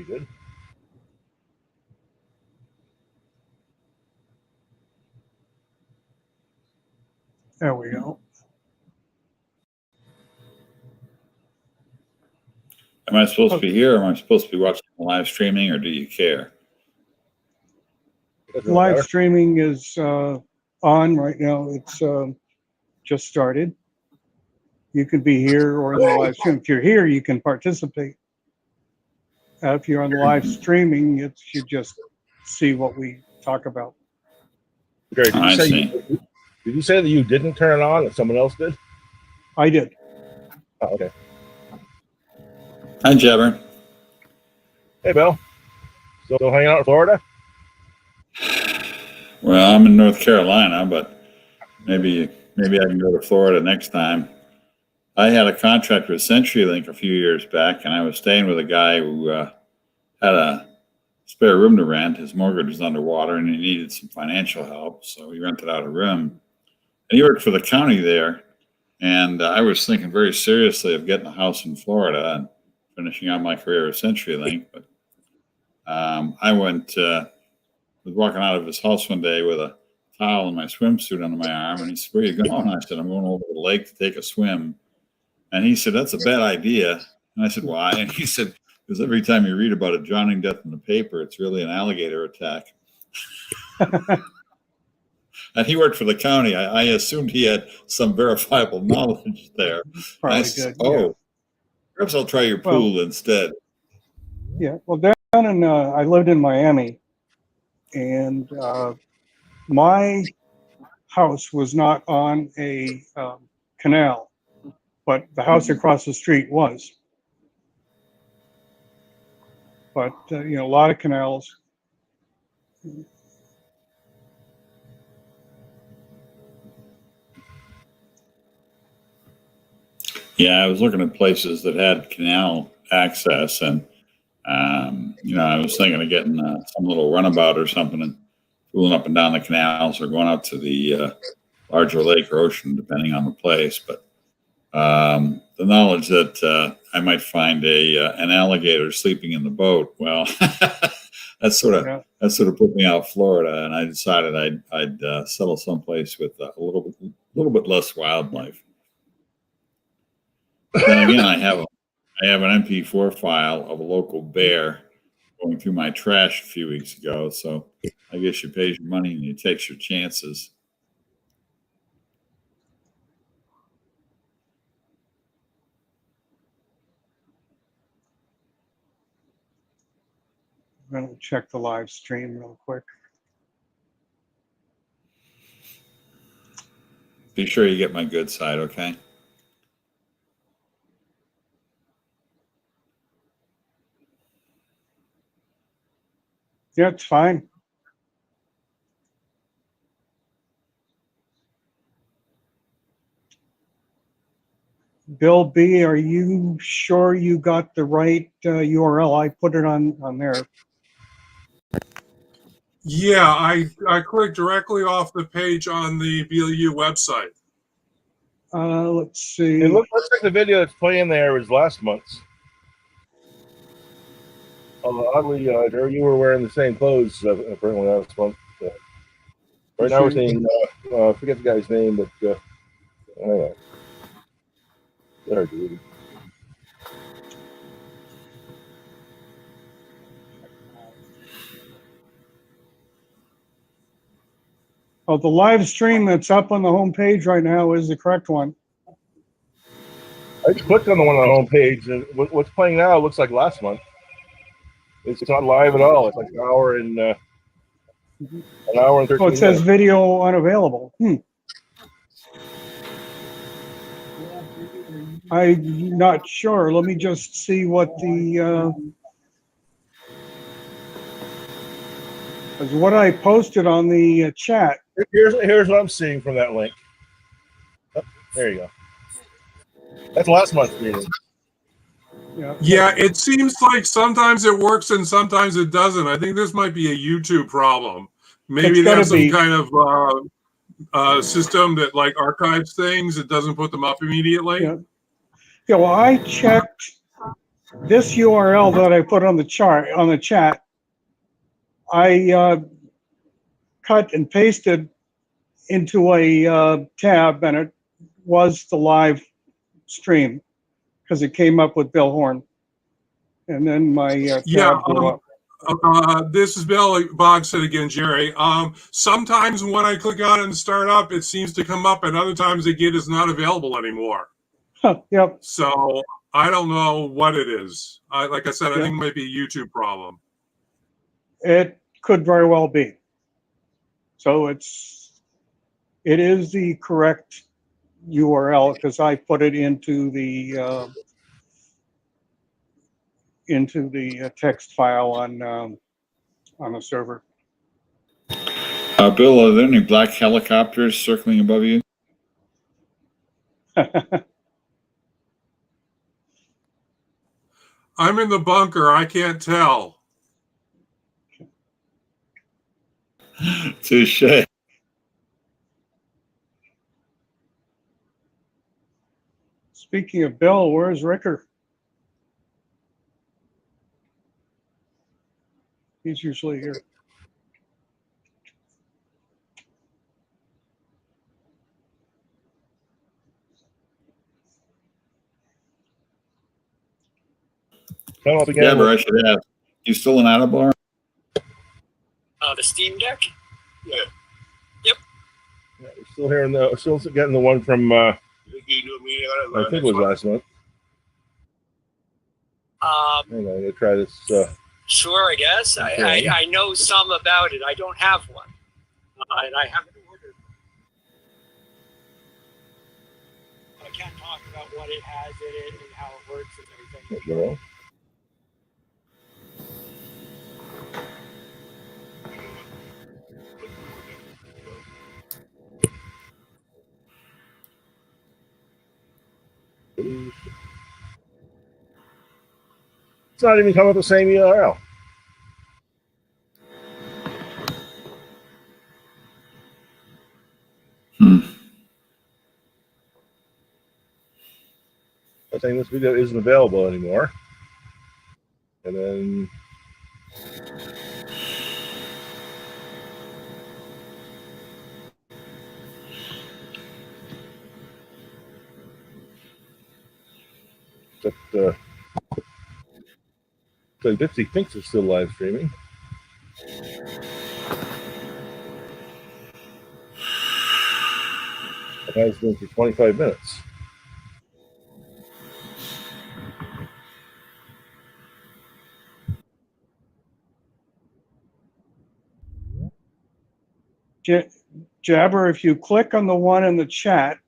be good. There we go. Am I supposed to be here, or am I supposed to be watching the live streaming, or do you care? Live streaming is on right now. It's just started. You could be here or in the live stream. If you're here, you can participate. If you're on live streaming, you just see what we talk about. Gary, did you say that you didn't turn it on, that someone else did? I did. Oh, okay. Hi, Jabber. Hey, Bill. Still hanging out in Florida? Well, I'm in North Carolina, but maybe I can go to Florida next time. I had a contract with CenturyLink a few years back, and I was staying with a guy who had a spare room to rent. His mortgage was underwater, and he needed some financial help, so he rented out a room. And he worked for the county there, and I was thinking very seriously of getting a house in Florida and finishing out my career at CenturyLink. But I was walking out of his house one day with a towel and my swimsuit under my arm, and he said, "Where are you going?" I said, "I'm going over to the lake to take a swim." And he said, "That's a bad idea." And I said, "Why?" And he said, "Because every time you read about a drowning death in the paper, it's really an alligator attack." And he worked for the county. I assumed he had some verifiable knowledge there. Probably said, good. Yeah. Perhaps I'll try your pool instead. Yeah. Well, down in I lived in Miami, and my house was not on a canal, but the house across the street was. But a lot of canals. Yeah, I was looking at places that had canal access, and I was thinking of getting some little runabout or something and fooling up and down the canals, or going out to the larger lake or ocean, depending on the place. But the knowledge that I might find an alligator sleeping in the boat, well, that sort of put me out Florida, and I decided I'd settle someplace with a little bit less wildlife. Then again, I have an MP4 file of a local bear going through my trash a few weeks ago. So I guess you pay your money and you take your chances. I'm going to check the live stream real quick. Be sure you get my good side, okay? Yeah, it's fine. Bill B, are you sure you got the right URL? I put it on there. Yeah, I clicked directly off the page on the BLU website. Let's see. It looks like the video that's playing there was last month's. Oddly, Jerry, you were wearing the same clothes apparently last month. Right now we're seeing, I forget the guy's name, but there, dude. Oh, the live stream that's up on the home page right now is the correct one. I just clicked on the one on the home page, and what's playing now looks like last month. It's not live at all. It's like an hour and 13 minutes. Oh, it says video unavailable. I'm not sure. Let me just see what is what I posted on the chat. Here's what I'm seeing from that link. Oh, there you go. That's last month's meeting. Yeah, it seems like sometimes it works and sometimes it doesn't. I think this might be a YouTube problem. Maybe they have some kind of system that like archives things. It doesn't put them up immediately. Yeah. Well, I checked this URL that I put on the chat, I cut and pasted into a tab, and it was the live stream because it came up with Bill Horn, and then my tab blew up. This is Bill Bogson again, Jerry. Sometimes when I click on it and start up, it seems to come up, and other times again, it's not available anymore. Yep. So I don't know what it is. Like I said, I think it might be a YouTube problem. It could very well be. So it is the correct URL because I put it into the text file on the server. Bill, are there any black helicopters circling above you? I'm in the bunker. I can't tell. Touche. Speaking of Bill, where's Ricker? He's usually here. Yeah, but I should ask. You still in Attleboro? The Steam Deck? Yeah. Yeah, we're still hearing still getting the one from I think it was last month. Hang on, I'm gonna try this. Sure, I guess. I know some about it. I don't have one, and I haven't ordered one. I can't talk about what it has in it and how it works and everything. It's not even coming with the same URL. I'm saying this video isn't available anymore. And then so Dipsy thinks it's still live streaming. It has been for 25 minutes. Jabber, if you click on the one in the chat,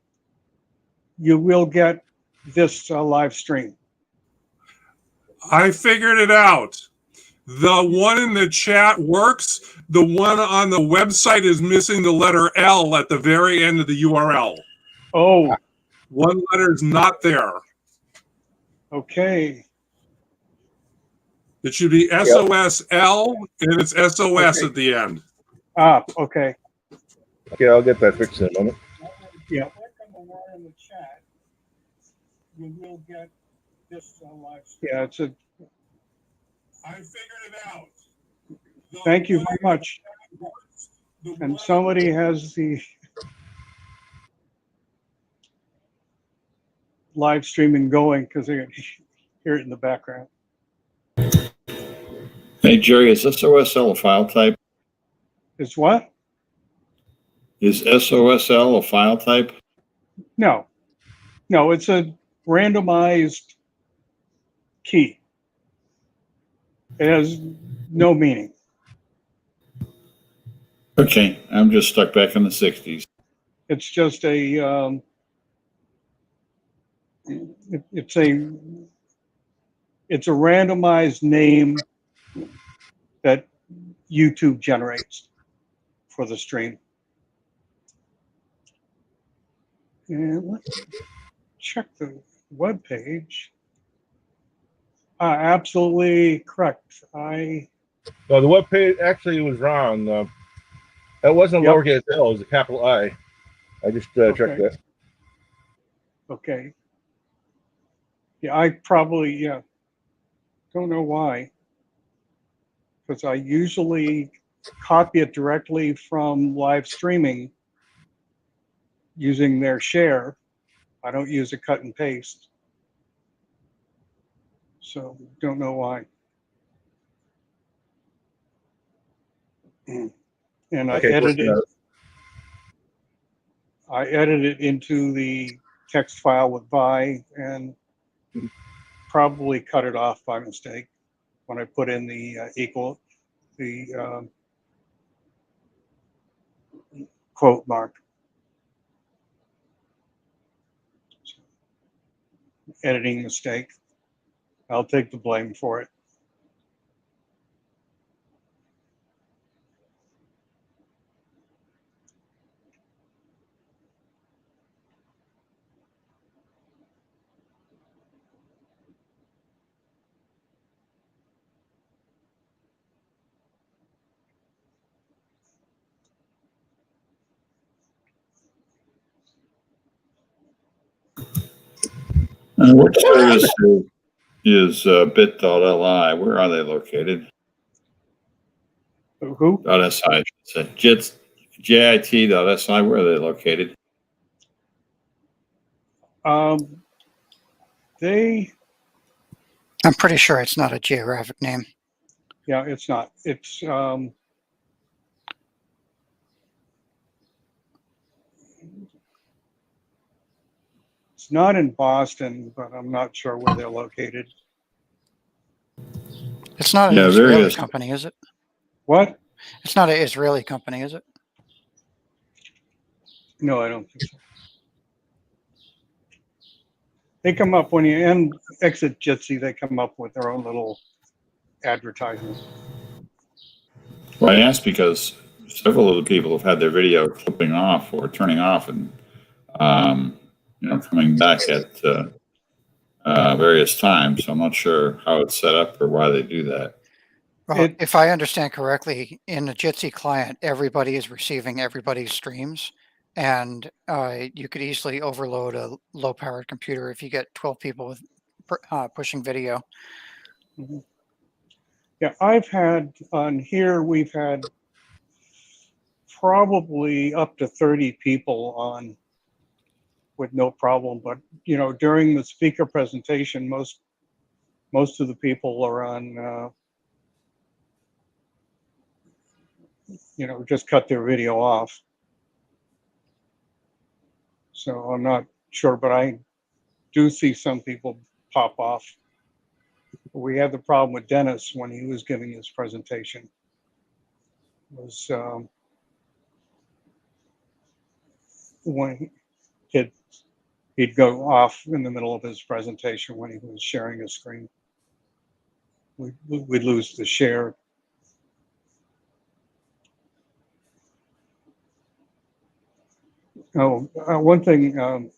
you will get this live stream. I figured it out. The one in the chat works. The one on the website is missing the letter L at the very end of the URL. Oh. One letter is not there. Okay. It should be SOSL, and it's SOS at the end. Ah, okay. Okay, I'll get that fixed in a moment. Yeah. Click on the one in the chat. You will get this live stream. Yeah, it's a. I figured it out. Thank you very much. And somebody has the live streaming going because they hear it in the background. Hey, Jerry, is SOSL a file type? Is what? Is SOSL a file type? No. No, it's a randomized key. It has no meaning. Okay, I'm just stuck back in the 60s. It's just a it's a randomized name that YouTube generates for the stream. And let's check the web page. Absolutely correct. No, the web page actually was wrong. That wasn't a lowercase L; it was a capital I. I just checked that. Okay. Yeah, I probably Don't know why. Because I usually copy it directly from live streaming using their share. I don't use a cut and paste. So don't know why. And I Okay, edited it into the text file with Vi and probably cut it off by mistake when I put in the quote mark. Editing mistake. I'll take the blame for it. And which service is bit.li? Where are they located? Who? .si, I should say. JIT.si, where are they located? I'm pretty sure it's not a geographic name. Yeah, it's not. It's not in Boston, but I'm not sure where they're located. It's not an Israeli company, is it? What? It's not an Israeli company, is it? No, I don't think so. They come up when you exit Jitsi, they come up with their own little advertisement. Well, I asked because several of the people have had their video clipping off or turning off and, coming back at various times. So I'm not sure how it's set up or why they do that. Well, if I understand correctly, in the Jitsi client, everybody is receiving everybody's streams, and you could easily overload a low-powered computer if you get 12 people with pushing video. Mm-hmm. Yeah, I've had on here, we've had probably up to 30 people on with no problem. But, during the speaker presentation, most of the people are on, just cut their video off. So I'm not sure, but I do see some people pop off. We had the problem with Dennis when he was giving his presentation. When he'd go off in the middle of his presentation when he was sharing a screen. We'd lose the share. Oh, one thing,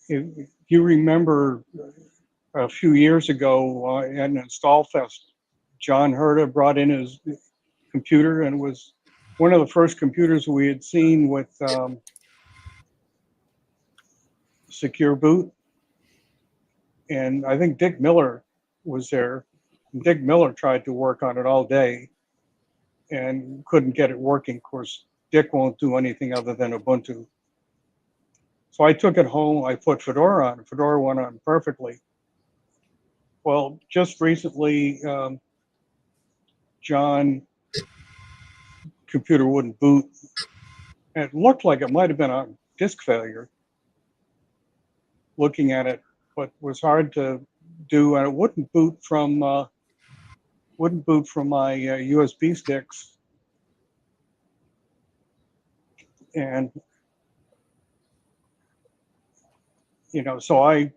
if you remember a few years ago at an Install Fest, John Herta brought in his computer, and it was one of the first computers we had seen with secure boot. And I think Dick Miller was there. Dick Miller tried to work on it all day and couldn't get it working. Of course, Dick won't do anything other than Ubuntu. So I took it home, I put Fedora on. Fedora went on perfectly. Well, just recently, John's computer wouldn't boot. And it looked like it might have been a disk failure. Looking at it, but was hard to do, and it wouldn't boot from my USB sticks. And so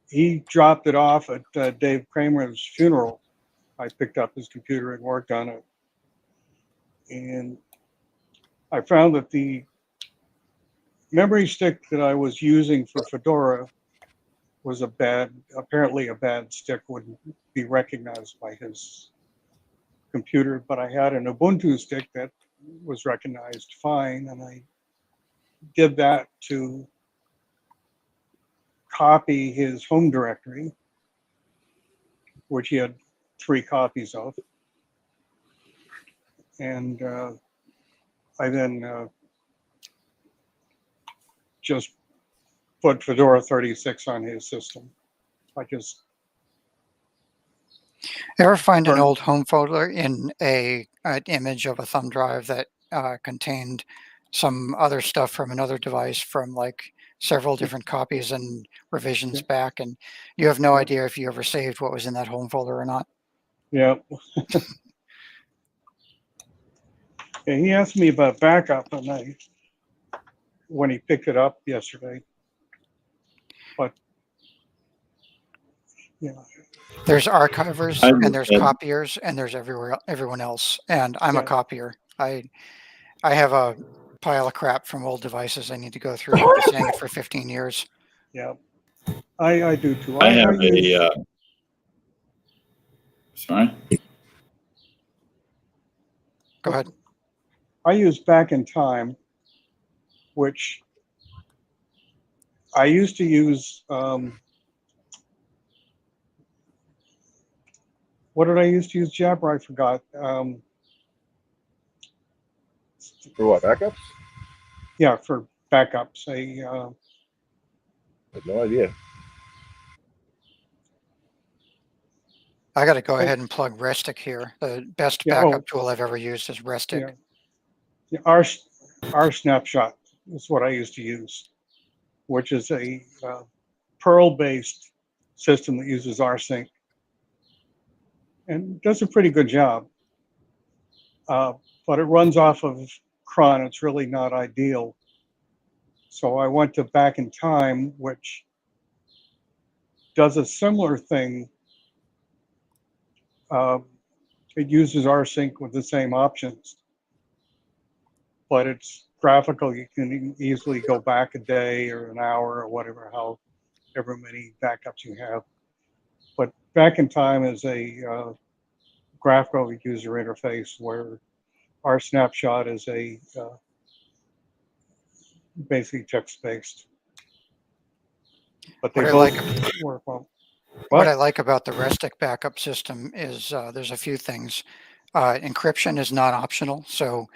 he dropped it off at Dave Kramer's funeral. I picked up his computer and worked on it. And I found that the memory stick that I was using for Fedora was apparently a bad stick, wouldn't be recognized by his computer, but I had an Ubuntu stick that was recognized fine, and I did that to copy his home directory, which he had 3 copies of. And I then just put Fedora 36 on his system. I just Ever find an old home folder in an image of a thumb drive that contained some other stuff from another device from like several different copies and revisions back, and you have no idea if you ever saved what was in that home folder or not? Yeah. Yeah, he asked me about backup, and when he picked it up yesterday, but yeah. There's archivers and there's copiers and there's everyone else, and I'm a copier. I have a pile of crap from old devices I need to go through. I've been saying it for 15 years. Yeah, I do too. I have sorry. Go ahead. I use Back in Time, which I used to use. What did I used to use, Jabber? I forgot. For what, backups? Yeah, for backups. I have no idea. I got to go ahead and plug Restic here. The best backup tool I've ever used is Restic. Yeah. Our snapshot is what I used to use, which is a Perl-based system that uses rsync and does a pretty good job. But it runs off of cron. It's really not ideal. So I went to Back in Time, which does a similar thing. It uses rsync with the same options, but it's graphical. You can easily go back a day or an hour or whatever, however many backups you have. But Back in Time is a graphical user interface where our snapshot is a basically text-based. But they both work well. What I like about the Restic backup system is there's a few things. Encryption is not optional, so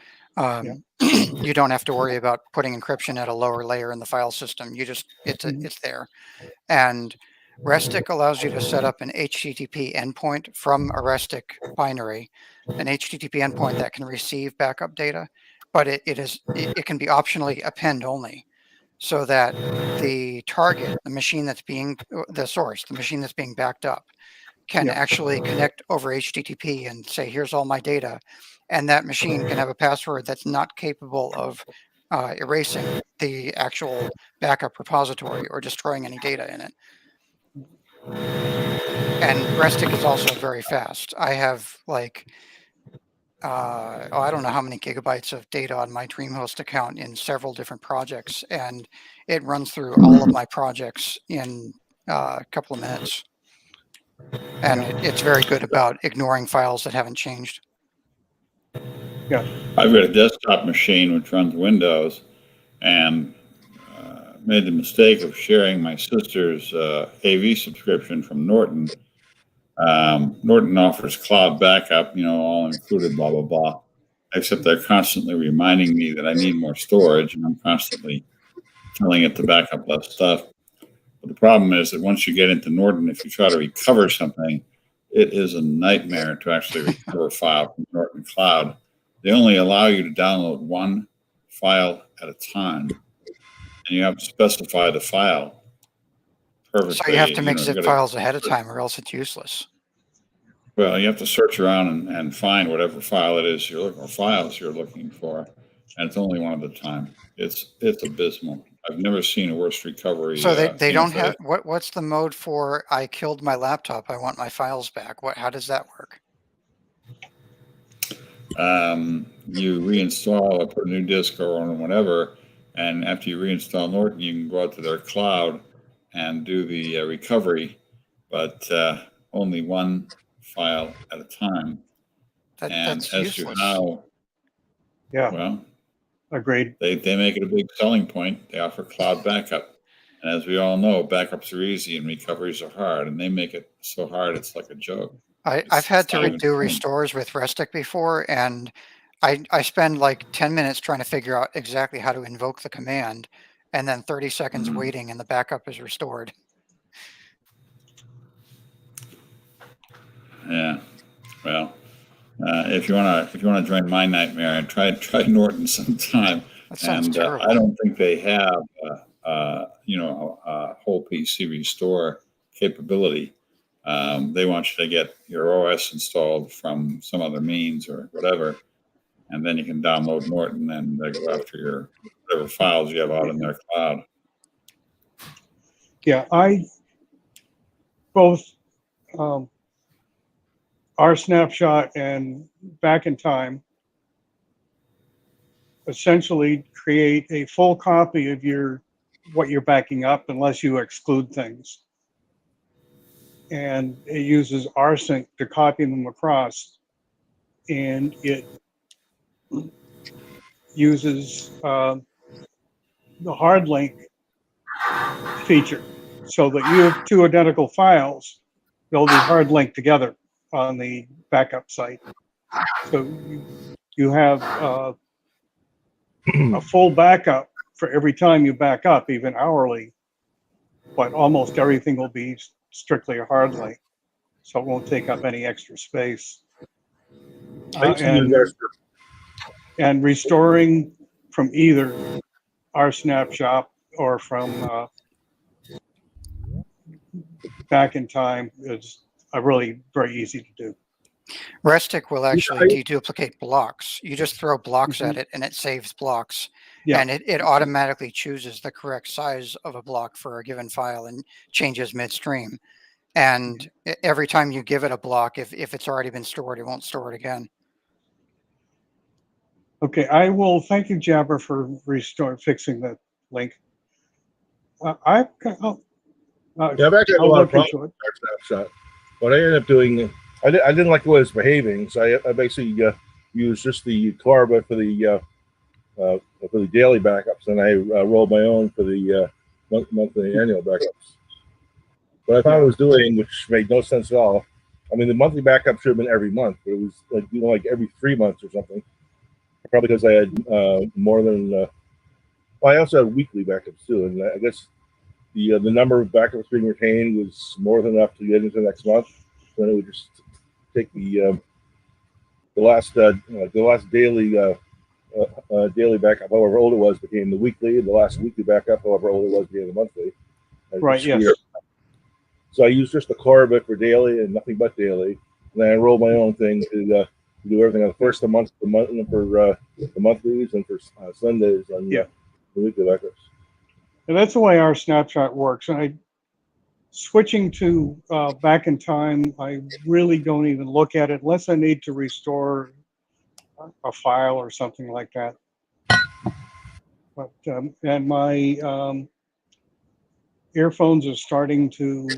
you don't have to worry about putting encryption at a lower layer in the file system. You just it's there. And Restic allows you to set up an HTTP endpoint from a Restic binary, an HTTP endpoint that can receive backup data, but it can be optionally append only, so that the target, the machine that's being the source, the machine that's being backed up, can actually connect over HTTP and say, here's all my data. And that machine can have a password that's not capable of erasing the actual backup repository or destroying any data in it. And Restic is also very fast. I have like, I don't know how many gigabytes of data on my DreamHost account in several different projects, and it runs through all of my projects in a couple of minutes. And it's very good about ignoring files that haven't changed. Yeah, I've got a desktop machine which runs Windows, and made the mistake of sharing my sister's AV subscription from Norton. Norton offers cloud backup, all included, blah, blah, blah. Except they're constantly reminding me that I need more storage, and I'm constantly telling it to back up less stuff. But the problem is that once you get into Norton, if you try to recover something, it is a nightmare to actually recover a file from Norton Cloud. They only allow you to download one file at a time, and you have to specify the file perfectly. So you have to make zip files ahead of time, or else it's useless. Well, you have to search around and find whatever file it is you're looking for, files you're looking for, and it's only one at a time. It's abysmal. I've never seen a worse recovery. So they don't have what's the mode for? I killed my laptop. I want my files back. How does that work? You reinstall or put a new disk or whatever, and after you reinstall Norton, you can go out to their cloud and do the recovery, but only one file at a time. That's useless. Yeah. Well, agreed. They make it a big selling point. They offer cloud backup. And as we all know, backups are easy and recoveries are hard, and they make it so hard it's like a joke. I've had to not do even- restores with Restic before, and I spend like 10 minutes trying to figure out exactly how to invoke the command, and then 30 seconds waiting, and the backup is restored. Yeah. Well, if you wanna join my nightmare, try Norton sometime. That sounds And terrible. I don't think they have a whole PC restore capability. They want you to get your OS installed from some other means or whatever, and then you can download Norton and go after your whatever files you have out in their cloud. Yeah, both our snapshot and back in time essentially create a full copy of what you're backing up unless you exclude things. And it uses rsync to copy them across, and it uses the hard link feature so that you have two identical files, they'll be hard linked together on the backup site. So you have a full backup for every time you back up, even hourly, but almost everything will be strictly a hard link, so it won't take up any extra space. And restoring from either our snapshot or from back in time is really very easy to do. Restic will actually deduplicate blocks. You just throw blocks at it and it saves blocks. Yeah. And it automatically chooses the correct size of a block for a given file and changes midstream. And every time you give it a block, if it's already been stored, it won't store it again. Okay, I will thank you, Jabber, for fixing the link. I've actually had a lot of problems with our snapshot. What I ended up doing, I didn't like the way it was behaving, so I basically used just the Clarba for the daily backups, and I rolled my own for the monthly and annual backups. What I found it was doing, which made no sense at all. I mean, the monthly backup should have been every month, but it was like every 3 months or something. Probably because I had more than. Well, I also had weekly backups too, and I guess the number of backups being retained was more than enough to get into next month. Then it would just take the last daily daily backup, however old it was, became the weekly. The last weekly backup, however old it was, became the monthly. Right. Yes. So I used just the Clarba for daily and nothing but daily, and then I rolled my own thing to do everything on the first of the month, for the monthlies, and for Sundays on the weekly backups. And that's the way our snapshot works. And switching to back in time, I really don't even look at it unless I need to restore a file or something like that. But and my earphones are starting to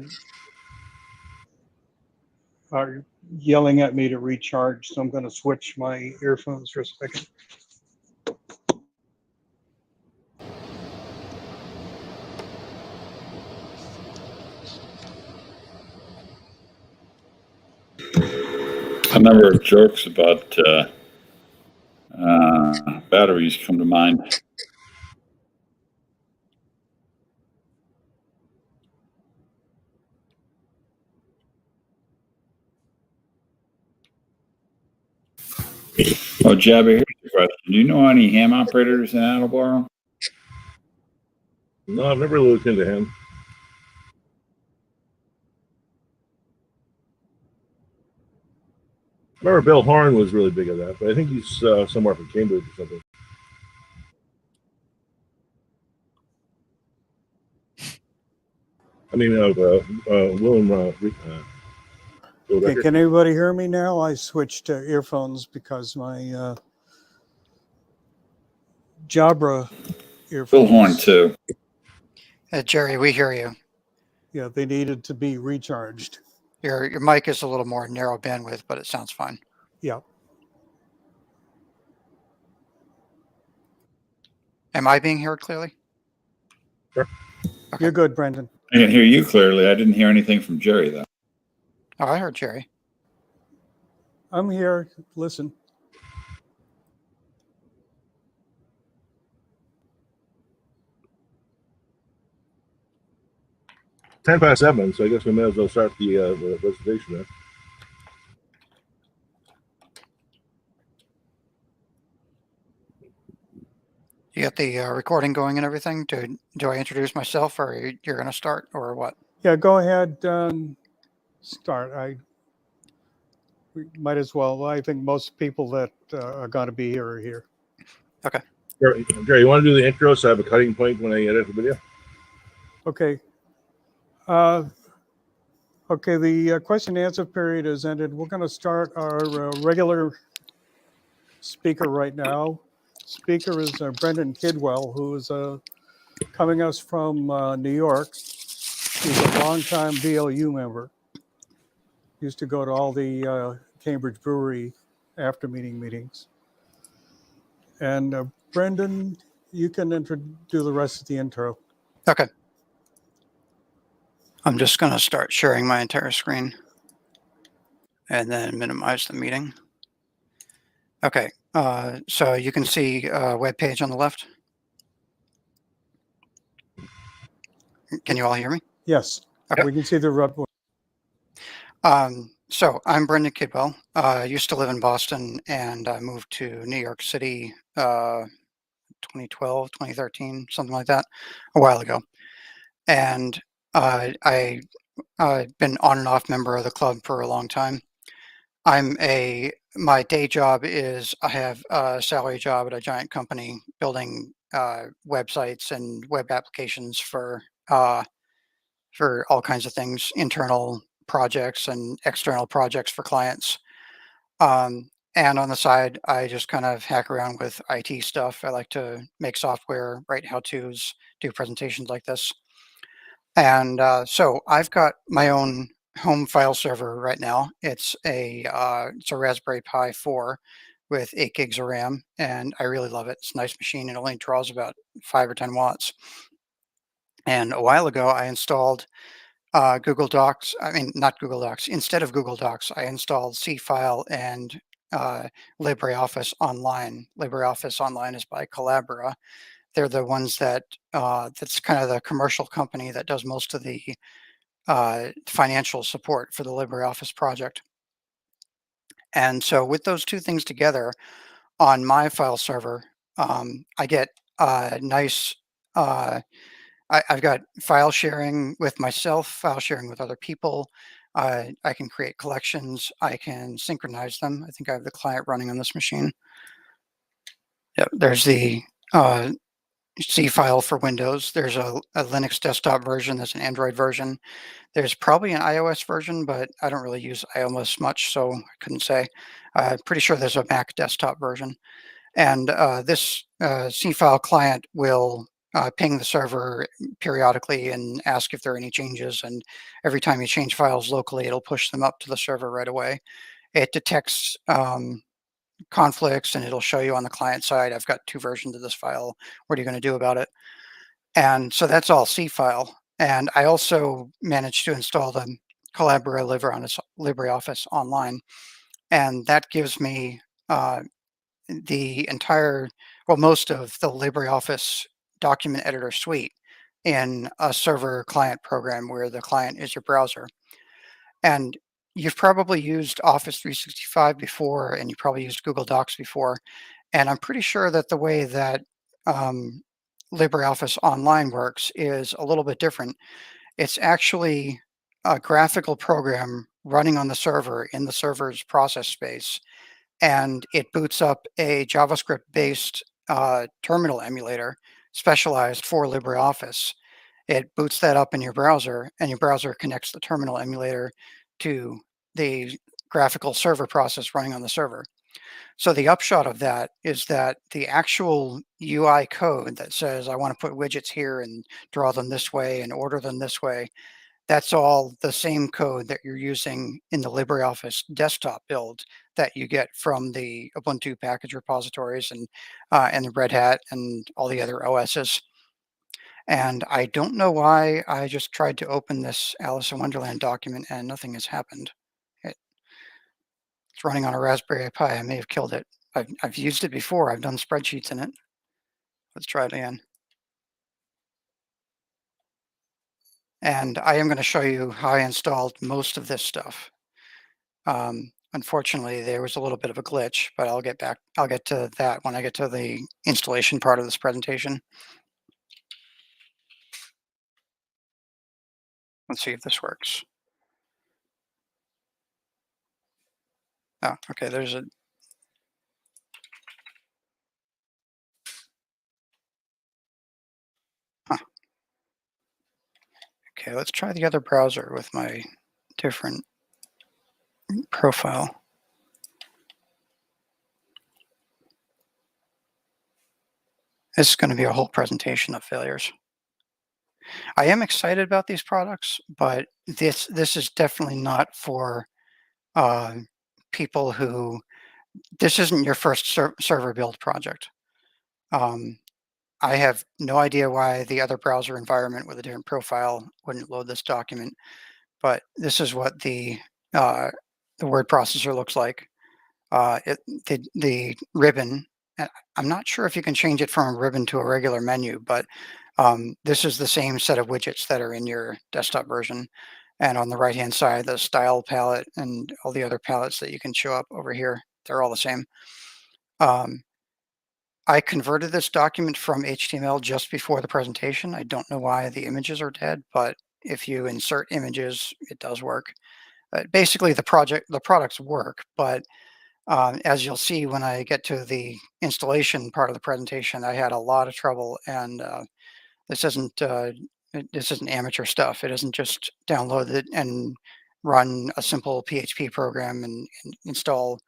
are yelling at me to recharge, so I'm going to switch my earphones for a second. A number of jokes about batteries come to mind. Oh, Jabba, here's your question. Do you know any ham operators in Attleboro? No, I've never looked into him. I remember Bill Horn was really big at that, but I think he's somewhere from Cambridge or something. I mean, Willem. Okay, can everybody hear me now? I switched to earphones because my Jabra earphones. Bill Horn too. Jerry, we hear you. Yeah, they needed to be recharged. Your mic is a little more narrow bandwidth, but it sounds fine. Yeah. Am I being heard clearly? Sure. Okay. You're good, Brendan. I can hear you clearly. I didn't hear anything from Jerry, though. Oh, I heard Jerry. I'm here. Listen. Ten past 7, so I guess we may as well start the presentation then. You got the recording going and everything? Do I introduce myself, or you're going to start, or what? Yeah, go ahead. Start. We might as well. I think most people that are going to be here are here. Okay. Jerry, you want to do the intro so I have a cutting point when I edit the video? Okay. Okay, the question and answer period is ended. We're going to start our regular speaker right now. Speaker is Brendan Kidwell, who is coming us from New York. He's a longtime VLU member. Used to go to all the Cambridge Brewery after meetings. And Brendan, you can do the rest of the intro. Okay. I'm just going to start sharing my entire screen and then minimize the meeting. Okay. So you can see a web page on the left. Can you all hear me? Yes. Okay. We can see the rub. So I'm Brendan Kidwell. I used to live in Boston, and I moved to New York City 2012, 2013, something like that, a while ago. And I've been on and off member of the club for a long time. My day job is I have a salary job at a giant company building websites and web applications for all kinds of things, internal projects and external projects for clients. And on the side, I just kind of hack around with IT stuff. I like to make software, write how-tos, do presentations like this. And so I've got my own home file server right now. It's a Raspberry Pi 4 with 8 gigs of RAM, and I really love it. It's a nice machine. It only draws about 5 or 10 watts. And a while ago, I installed Google Docs. I mean, not Google Docs. Instead of Google Docs, I installed SeaFile and LibreOffice Online. LibreOffice Online is by Collabora. They're the ones that that's kind of the commercial company that does most of the financial support for the LibreOffice project. And so with those two things together on my file server, I get nice I've got file sharing with myself, file sharing with other people. I can create collections. I can synchronize them. I think I have the client running on this machine. Yep, there's the SeaFile for Windows. There's a Linux desktop version. There's an Android version. There's probably an iOS version, but I don't really use iOS much, so I couldn't say. Pretty sure there's a Mac desktop version. And this SeaFile client will ping the server periodically and ask if there are any changes. And every time you change files locally, it'll push them up to the server right away. It detects conflicts, and it'll show you on the client side, I've got 2 versions of this file. What are you going to do about it? And so that's all SeaFile. And I also managed to install the Collabora LibreOffice Online. And that gives me the entire, well, most of the LibreOffice document editor suite in a server client program where the client is your browser. And you've probably used Office 365 before, and you probably used Google Docs before. And I'm pretty sure that the way that LibreOffice Online works is a little bit different. It's actually a graphical program running on the server in the server's process space, and it boots up a JavaScript-based terminal emulator specialized for LibreOffice. It boots that up in your browser, and your browser connects the terminal emulator to the graphical server process running on the server. So the upshot of that is that the actual UI code that says, I want to put widgets here and draw them this way and order them this way, that's all the same code that you're using in the LibreOffice desktop build that you get from the Ubuntu package repositories and the Red Hat and all the other OSs. And I don't know why I just tried to open this Alice in Wonderland document and nothing has happened. It's running on a Raspberry Pi. I may have killed it. I've used it before. I've done spreadsheets in it. Let's try it again. And I am going to show you how I installed most of this stuff. Unfortunately, there was a little bit of a glitch, but I'll get to that when I get to the installation part of this presentation. Let's see if this works. Oh, okay, there's a Okay, let's try the other browser with my different profile. This is going to be a whole presentation of failures. I am excited about these products, but this is definitely not for people who, this isn't your first server build project. I have no idea why the other browser environment with a different profile wouldn't load this document, but this is what the word processor looks like. The ribbon, I'm not sure if you can change it from a ribbon to a regular menu, but this is the same set of widgets that are in your desktop version. And on the right-hand side, the style palette and all the other palettes that you can show up over here, they're all the same. I converted this document from HTML just before the presentation. I don't know why the images are dead, but if you insert images, it does work. Basically, the products work, but as you'll see when I get to the installation part of the presentation, I had a lot of trouble, and this isn't amateur stuff. It isn't just download it and run a simple PHP program and install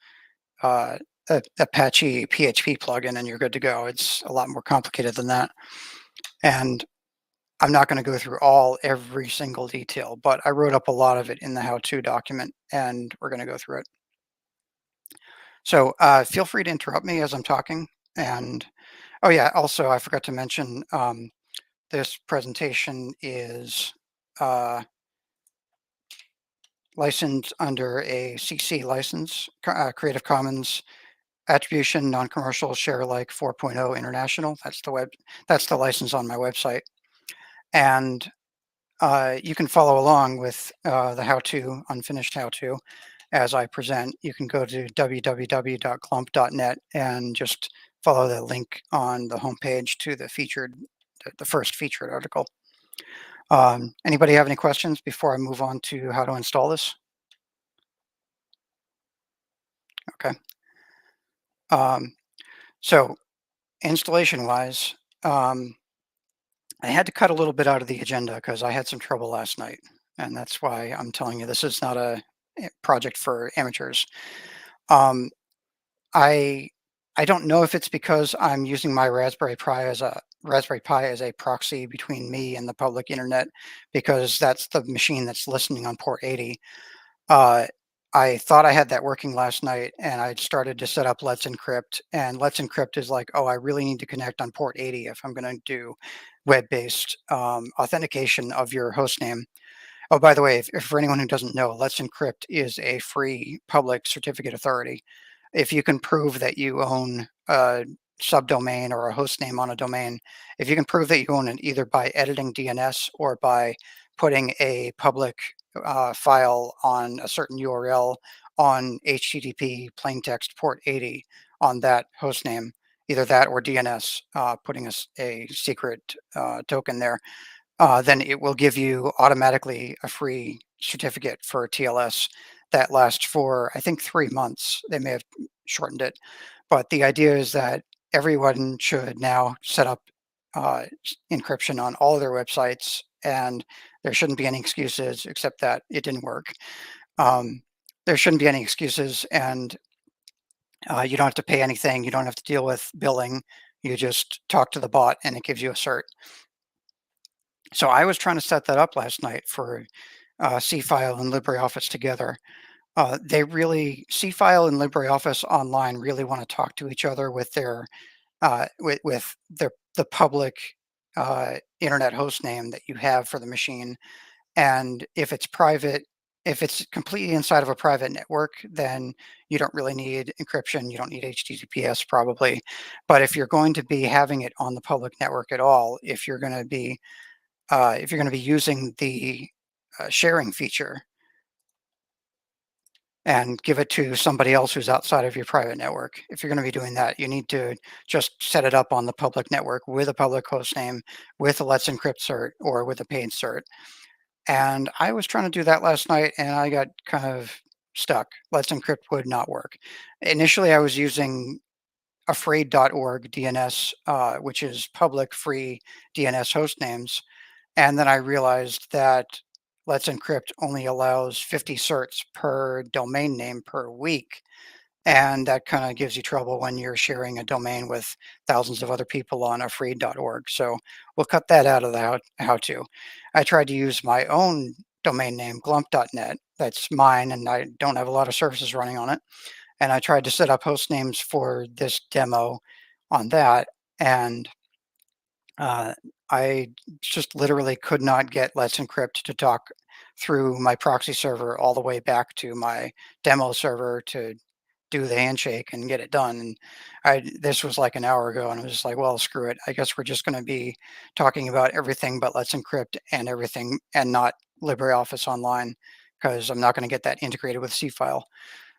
Apache PHP plugin and you're good to go. It's a lot more complicated than that. And I'm not going to go through every single detail, but I wrote up a lot of it in the how-to document, and we're going to go through it. So feel free to interrupt me as I'm talking. And oh yeah, also I forgot to mention this presentation is licensed under a CC license, Creative Commons Attribution Non-Commercial Share Alike 4.0 International. That's the license on my website. And you can follow along with the how-to, unfinished how-to, as I present. You can go to www.clump.net and just follow the link on the homepage to the first featured article. Anybody have any questions before I move on to how to install this? Okay. So installation-wise, I had to cut a little bit out of the agenda because I had some trouble last night, and that's why I'm telling you this is not a project for amateurs. I don't know if it's because I'm using my Raspberry Pi as a proxy between me and the public internet, because that's the machine that's listening on port 80. I thought I had that working last night, and I started to set up Let's Encrypt, and Let's Encrypt is like, oh, I really need to connect on port 80 if I'm going to do web-based authentication of your host name. Oh, by the way, if for anyone who doesn't know, Let's Encrypt is a free public certificate authority. If you can prove that you own a subdomain or a host name on a domain, if you can prove that you own it either by editing DNS or by putting a public file on a certain URL on HTTP plaintext port 80 on that host name, either that or DNS, putting a secret token there, then it will give you automatically a free certificate for TLS that lasts for, I think, 3 months. They may have shortened it, but the idea is that everyone should now set up encryption on all of their websites, and there shouldn't be any excuses except that it didn't work. There shouldn't be any excuses, and you don't have to pay anything. You don't have to deal with billing. You just talk to the bot and it gives you a cert. So I was trying to set that up last night for SeaFile and LibreOffice together. SeaFile and LibreOffice Online really want to talk to each other with their the public internet host name that you have for the machine. And if it's private, if it's completely inside of a private network, then you don't really need encryption. You don't need HTTPS probably. But if you're going to be having it on the public network at all, if you're going to be using the sharing feature and give it to somebody else who's outside of your private network, if you're going to be doing that, you need to just set it up on the public network with a public host name, with a Let's Encrypt cert, or with a paid cert. And I was trying to do that last night and I got kind of stuck. Let's Encrypt would not work. Initially, I was using afraid.org DNS, which is public free DNS host names. And then I realized that Let's Encrypt only allows 50 certs per domain name per week. And that kind of gives you trouble when you're sharing a domain with thousands of other people on afraid.org. So we'll cut that out of the how-to. I tried to use my own domain name, glump.net. That's mine, and I don't have a lot of services running on it. And I tried to set up host names for this demo on that. And I just literally could not get Let's Encrypt to talk through my proxy server all the way back to my demo server to do the handshake and get it done. And this was like an hour ago, and I was just like, well, screw it. I guess we're just going to be talking about everything but Let's Encrypt and everything, and not LibreOffice Online, because I'm not going to get that integrated with SeaFile.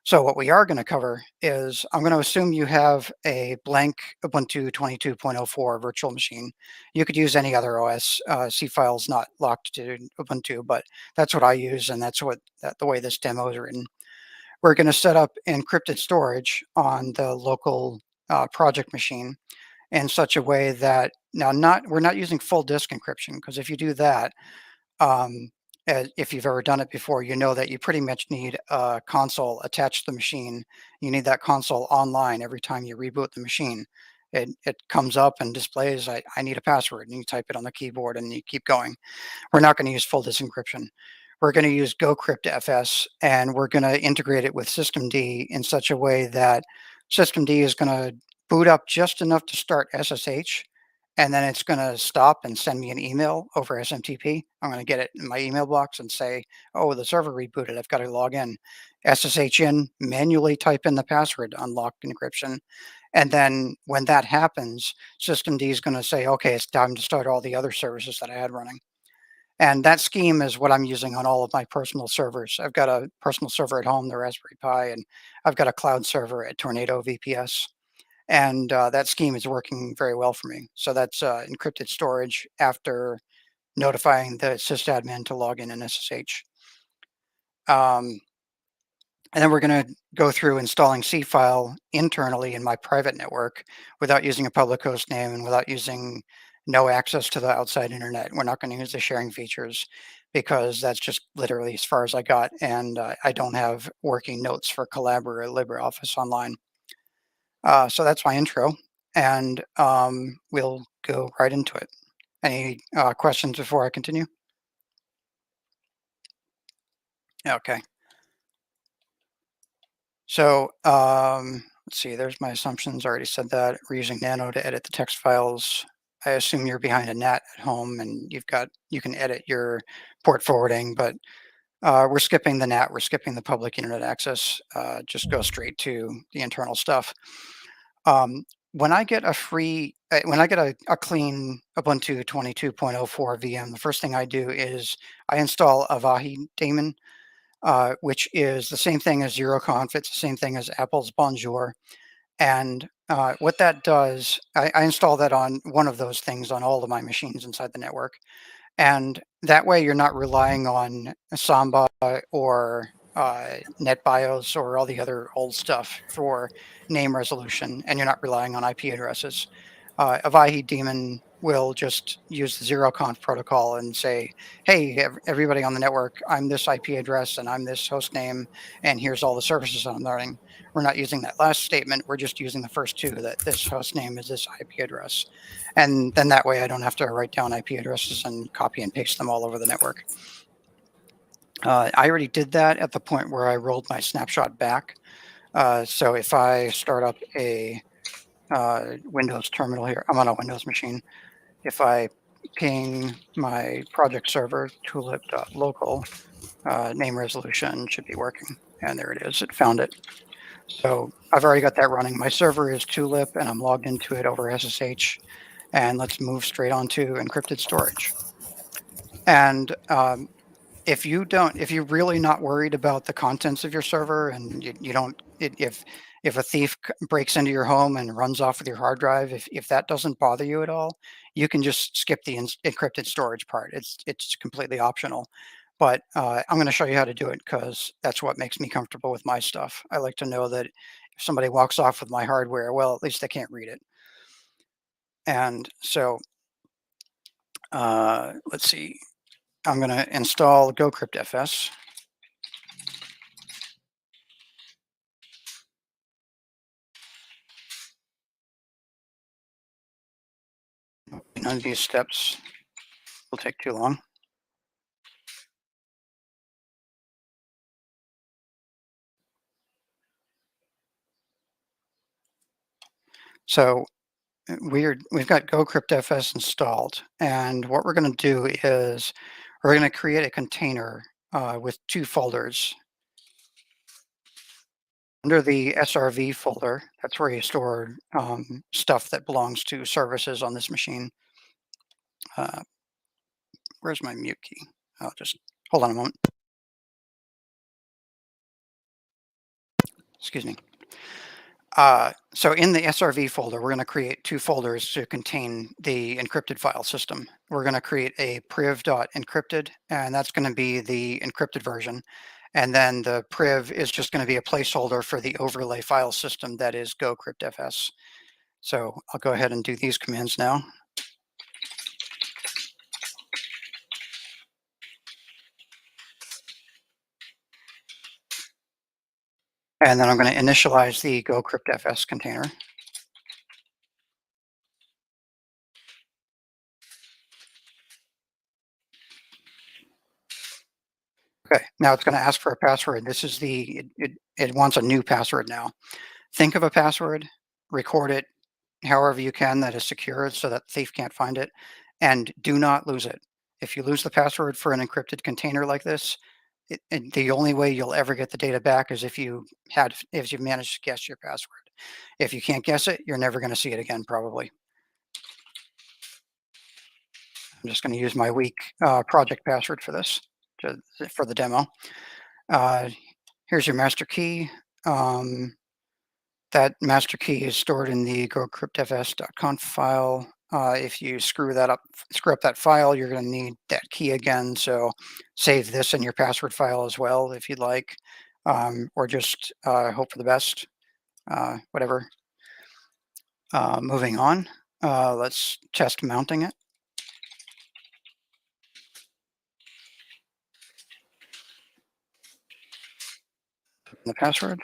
So what we are going to cover is, I'm going to assume you have a blank Ubuntu 22.04 virtual machine. You could use any other OS. SeaFile is not locked to Ubuntu, but that's what I use, and that's the way this demo is written. We're going to set up encrypted storage on the local project machine in such a way that we're not using full disk encryption, because if you do that, if you've ever done it before, you know that you pretty much need a console attached to the machine. You need that console online every time you reboot the machine. It comes up and displays, I need a password, and you type it on the keyboard and you keep going. We're not going to use full disk encryption. We're going to use GoCryptFS, and we're going to integrate it with systemd in such a way that systemd is going to boot up just enough to start SSH, and then it's going to stop and send me an email over SMTP. I'm going to get it in my email box and say, oh, the server rebooted. I've got to log in. SSH in, manually type in the password, unlock encryption. And then when that happens, systemd is going to say, okay, it's time to start all the other services that I had running. And that scheme is what I'm using on all of my personal servers. I've got a personal server at home, the Raspberry Pi, and I've got a cloud server at Tornado VPS. And that scheme is working very well for me. So that's encrypted storage after notifying the sysadmin to log in SSH. And then we're going to go through installing SeaFile internally in my private network without using a public host name and without using no access to the outside internet. We're not going to use the sharing features, because that's just literally as far as I got. And I don't have working notes for Collab or LibreOffice Online. So that's my intro, and we'll go right into it. Any questions before I continue? Okay. So let's see, there's my assumptions. I already said that. We're using Nano to edit the text files. I assume you're behind a NAT at home and you can edit your port forwarding, but we're skipping the NAT. We're skipping the public internet access. Just go straight to the internal stuff. When I get a clean Ubuntu 22.04 VM, the first thing I do is I install Avahi daemon, which is the same thing as ZeroConf. It's the same thing as Apple's Bonjour. And what that does, I install that on one of those things on all of my machines inside the network. And that way you're not relying on Samba or NetBIOS or all the other old stuff for name resolution, and you're not relying on IP addresses. Avahi daemon will just use the ZeroConf protocol and say, hey, everybody on the network, I'm this IP address and I'm this host name, and here's all the services I'm running. We're not using that last statement. We're just using the first two, that this host name is this IP address. And then that way I don't have to write down IP addresses and copy and paste them all over the network. I already did that at the point where I rolled my snapshot back. So if I start up a Windows terminal here, I'm on a Windows machine. If I ping my project server, tulip.local, name resolution should be working. And there it is, it found it. So I've already got that running. My server is Tulip and I'm logged into it over SSH. And let's move straight on to encrypted storage. And if you're really not worried about the contents of your server and you don't, if a thief breaks into your home and runs off with your hard drive, if that doesn't bother you at all, you can just skip the encrypted storage part. It's completely optional. But I'm going to show you how to do it because that's what makes me comfortable with my stuff. I like to know that if somebody walks off with my hardware, well, at least they can't read it. And so let's see. I'm going to install GoCryptFS. None of these steps will take too long. So we've got GoCryptFS installed, and what we're going to do is we're going to create a container with 2 folders. Under the SRV folder, that's where you store stuff that belongs to services on this machine. Where's my mute key? I'll just hold on a moment. Excuse me. So in the SRV folder, we're going to create 2 folders to contain the encrypted file system. We're going to create a priv.encrypted, and that's going to be the encrypted version. And then the priv is just going to be a placeholder for the overlay file system that is GoCryptFS. So I'll go ahead and do these commands now. And then I'm going to initialize the GoCryptFS container. Okay, now it's going to ask for a password. This is it wants a new password now. Think of a password, record it however you can that is secure so that the thief can't find it, and do not lose it. If you lose the password for an encrypted container like this, the only way you'll ever get the data back is if you've managed to guess your password. If you can't guess it, you're never going to see it again, probably. I'm just going to use my weak project password for this, for the demo. Here's your master key. That master key is stored in the gocryptfs.conf file. If you screw up that file, you're going to need that key again. So save this in your password file as well, if you'd like, or just hope for the best, whatever. Moving on, let's test mounting it. The password.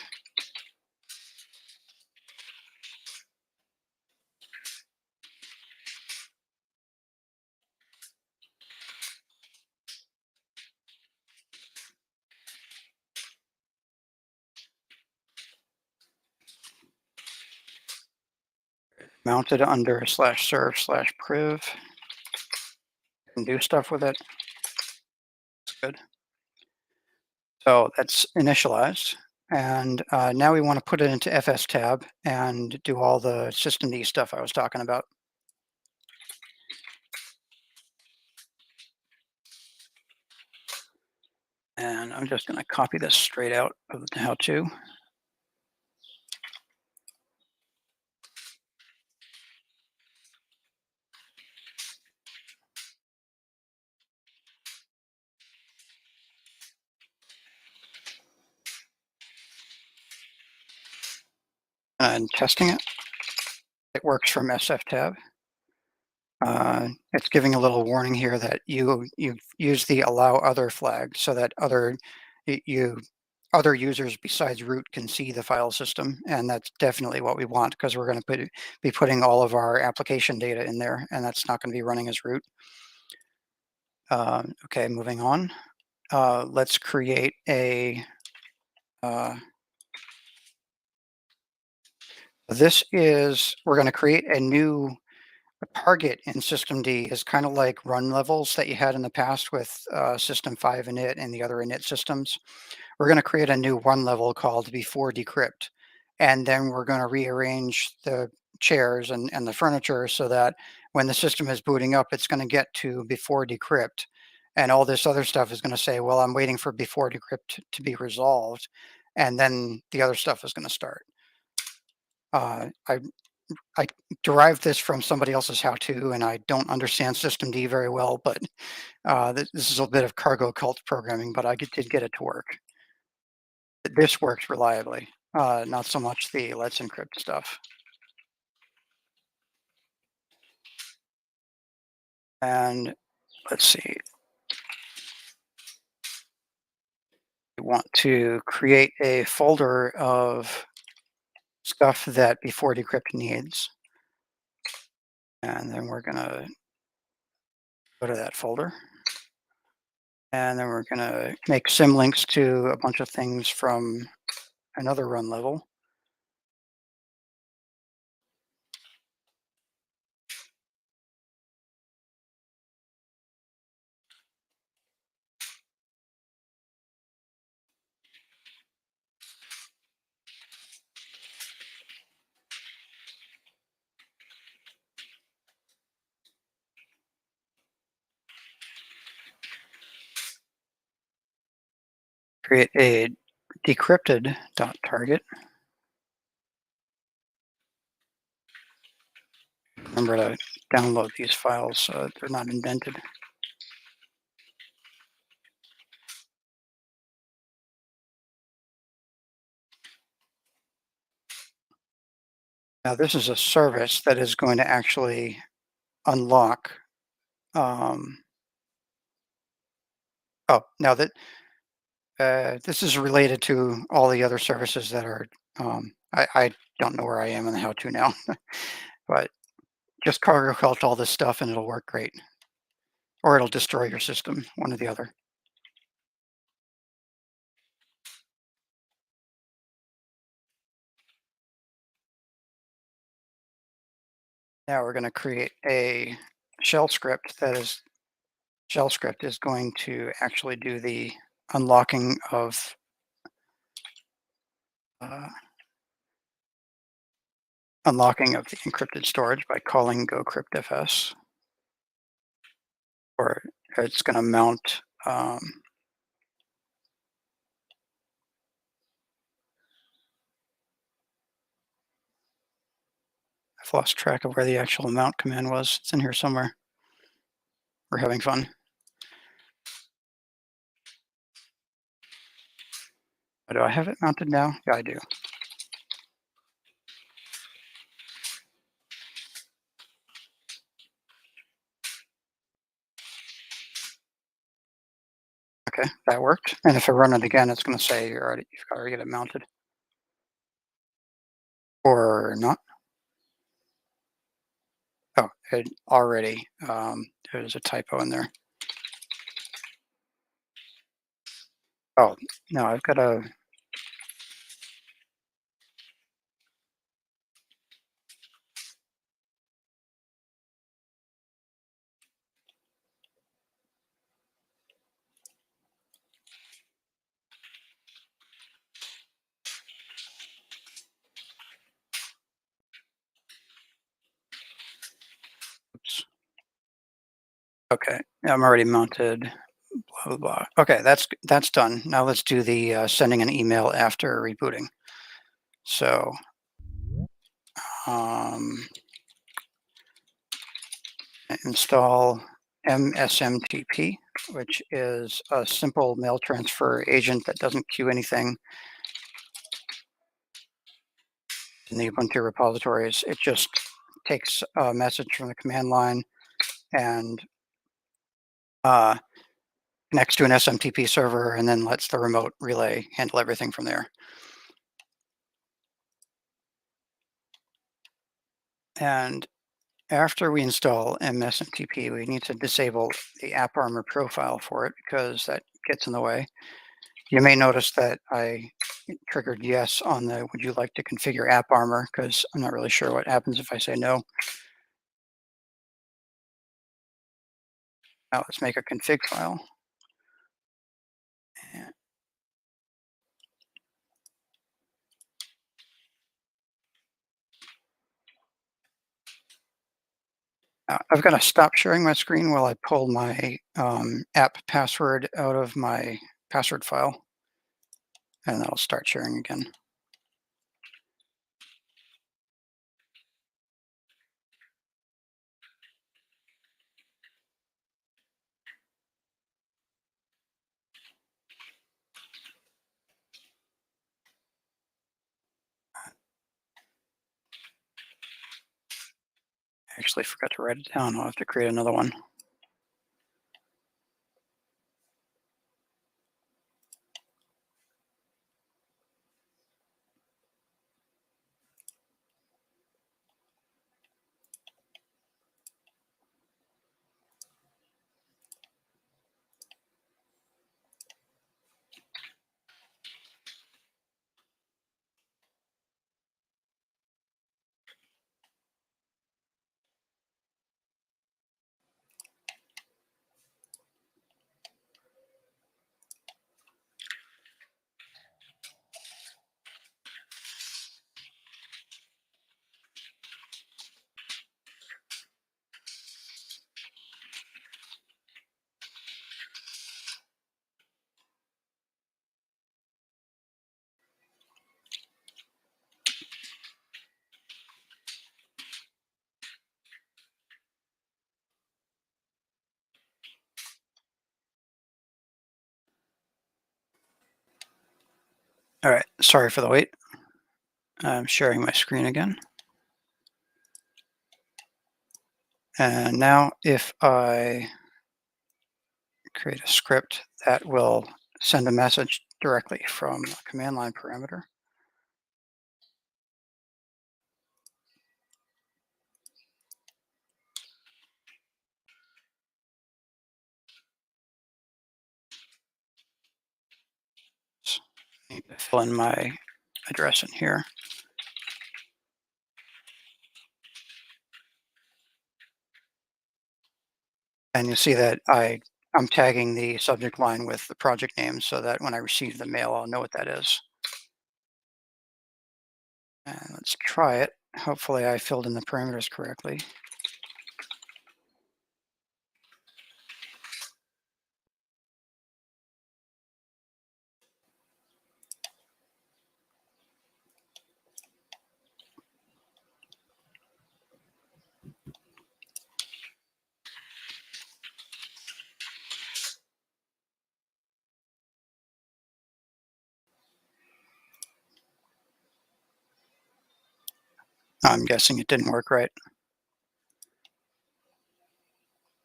Mounted under /serve/priv. And do stuff with it. That's good. So that's initialized. And now we want to put it into FS tab and do all the systemd stuff I was talking about. And I'm just going to copy this straight out of the how-to. And testing it. It works from SF tab. It's giving a little warning here that you use the allow other flag so that other users besides root can see the file system, and that's definitely what we want because we're going to be putting all of our application data in there, and that's not going to be running as root. Okay, moving on. Let's create a we're going to create a new The target in systemd is kind of like run levels that you had in the past with system 5 init and the other init systems. We're going to create a new run level called before decrypt. And then we're going to rearrange the chairs and the furniture so that when the system is booting up, it's going to get to before decrypt. And all this other stuff is going to say, well, I'm waiting for before decrypt to be resolved. And then the other stuff is going to start. I derived this from somebody else's how-to, and I don't understand systemd very well, but this is a bit of cargo cult programming, but I did get it to work. This works reliably, not so much the let's encrypt stuff. And let's see. We want to create a folder of stuff that before decrypt needs. And then we're going to go to that folder. And then we're going to make symlinks to a bunch of things from another run level. Create a decrypted.target. Remember to download these files so they're not indented. Now this is a service that is going to actually unlock. Oh, now that this is related to all the other services that are. I don't know where I am in the how-to now, but just cargo cult all this stuff and it'll work great, or it'll destroy your system, one or the other. Now we're going to create a shell script that is. Shell script is going to actually do the unlocking of the encrypted storage by calling gocryptfs, or it's going to mount I've lost track of where the actual mount command was. It's in here somewhere. We're having fun. Do I have it mounted now? Yeah, I do. Okay, that worked. And if I run it again, it's going to say you've already got it mounted. Or not. Oh, it already, there's a typo in there. Oh, no, I've got a. Oops. Okay, I'm already mounted. Blah, blah, blah. Okay, that's done. Now let's do the sending an email after rebooting. So, install msmtp, which is a simple mail transfer agent that doesn't queue anything in the Ubuntu repositories. It just takes a message from the command line and connects to an SMTP server and then lets the remote relay handle everything from there. And after we install msmtp, we need to disable the AppArmor profile for it because that gets in the way. You may notice that I triggered yes on the would you like to configure AppArmor because I'm not really sure what happens if I say no. Now let's make a config file. Now, I've got to stop sharing my screen while I pull my app password out of my password file, and then I'll start sharing again. I actually forgot to write it down. I'll have to create another one. All right, sorry for the wait. I'm sharing my screen again. And now if I create a script that will send a message directly from a command line parameter. I need to fill in my address in here. And you'll see that I'm tagging the subject line with the project name so that when I receive the mail, I'll know what that is. And let's try it. Hopefully I filled in the parameters correctly. I'm guessing it didn't work right.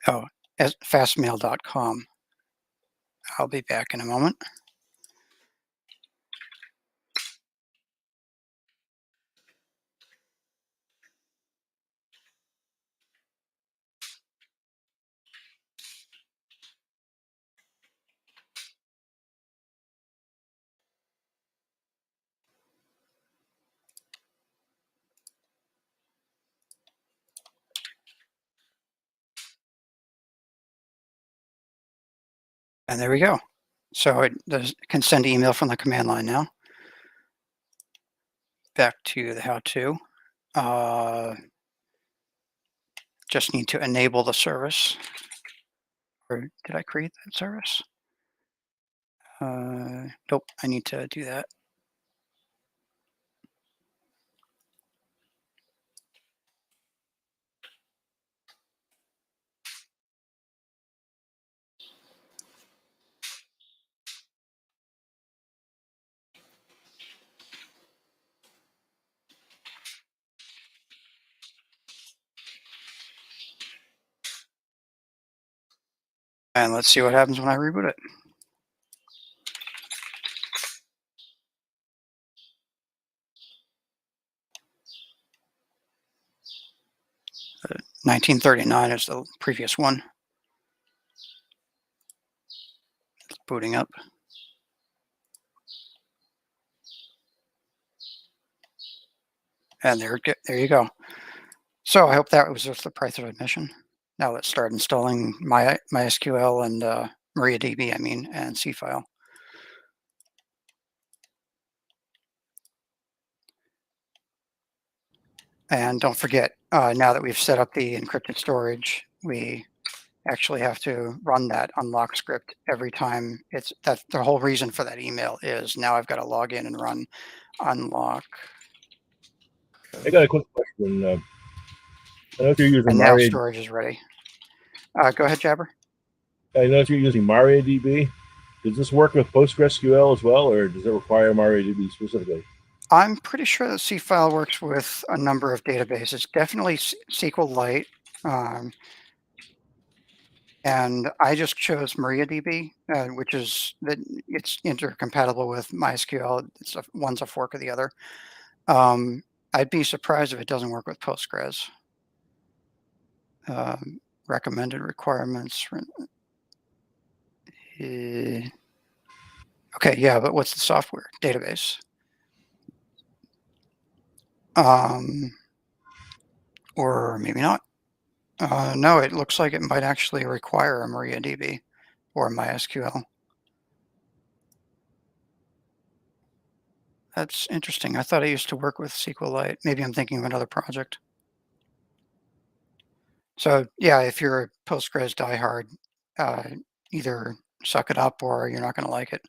Oh, fastmail.com. I'll be back in a moment. And there we go. So it can send email from the command line now. Back to the how-to. Just need to enable the service. Or did I create that service? Nope, I need to do that. And let's see what happens when I reboot it. Uh, 1939 is the previous one. It's booting up. And there you go. So I hope that was just the price of admission. Now let's start installing MySQL and MariaDB, and SeaFile. And don't forget, now that we've set up the encrypted storage, we actually have to run that unlock script every time. That's the whole reason for that email is now I've got to log in and run unlock. I got a quick question. I know if you're using and now storage is ready. Go ahead, Jabber. I know if you're using MariaDB. Does this work with PostgreSQL as well, or does it require MariaDB specifically? I'm pretty sure that SeaFile works with a number of databases, definitely SQLite, and I just chose MariaDB, which is that it's intercompatible with MySQL. One's a fork of the other. I'd be surprised if it doesn't work with Postgres. Recommended requirements. Okay, yeah, but what's the software database? Or maybe not. No, it looks like it might actually require a MariaDB or MySQL. That's interesting. I thought I used to work with SQLite. Maybe I'm thinking of another project. So yeah, if you're a Postgres diehard, either suck it up or you're not going to like it.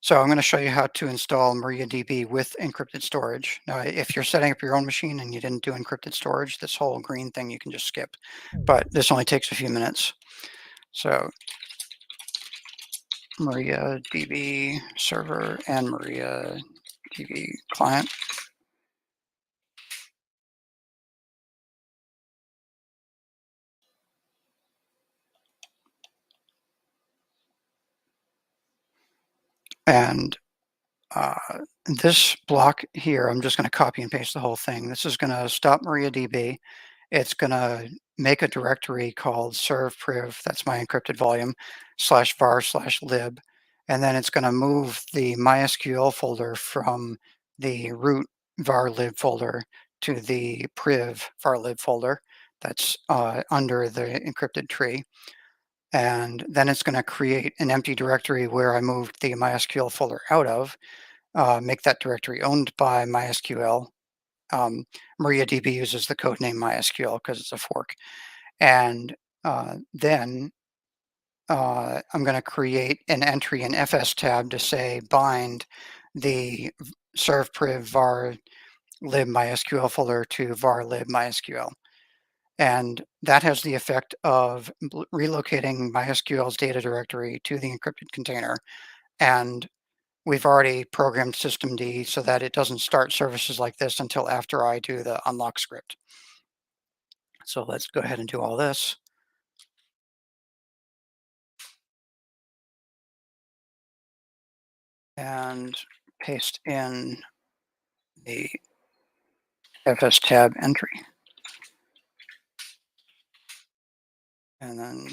So I'm going to show you how to install MariaDB with encrypted storage. Now, if you're setting up your own machine and you didn't do encrypted storage, this whole green thing you can just skip. But this only takes a few minutes. So MariaDB server and MariaDB client. And this block here, I'm just going to copy and paste the whole thing. This is going to stop MariaDB. It's going to make a directory called servpriv, that's my encrypted volume, /var/lib. And then it's going to move the MySQL folder from the root varlib folder to the priv varlib folder that's under the encrypted tree. And then it's going to create an empty directory where I moved the MySQL folder out of, make that directory owned by MySQL. MariaDB uses the codename MySQL because it's a fork. And then I'm going to create an entry in FS tab to say bind the servpriv var lib MySQL folder to var lib MySQL. And that has the effect of relocating MySQL's data directory to the encrypted container. And we've already programmed systemd so that it doesn't start services like this until after I do the unlock script. So let's go ahead and do all this. And paste in the FS tab entry. And then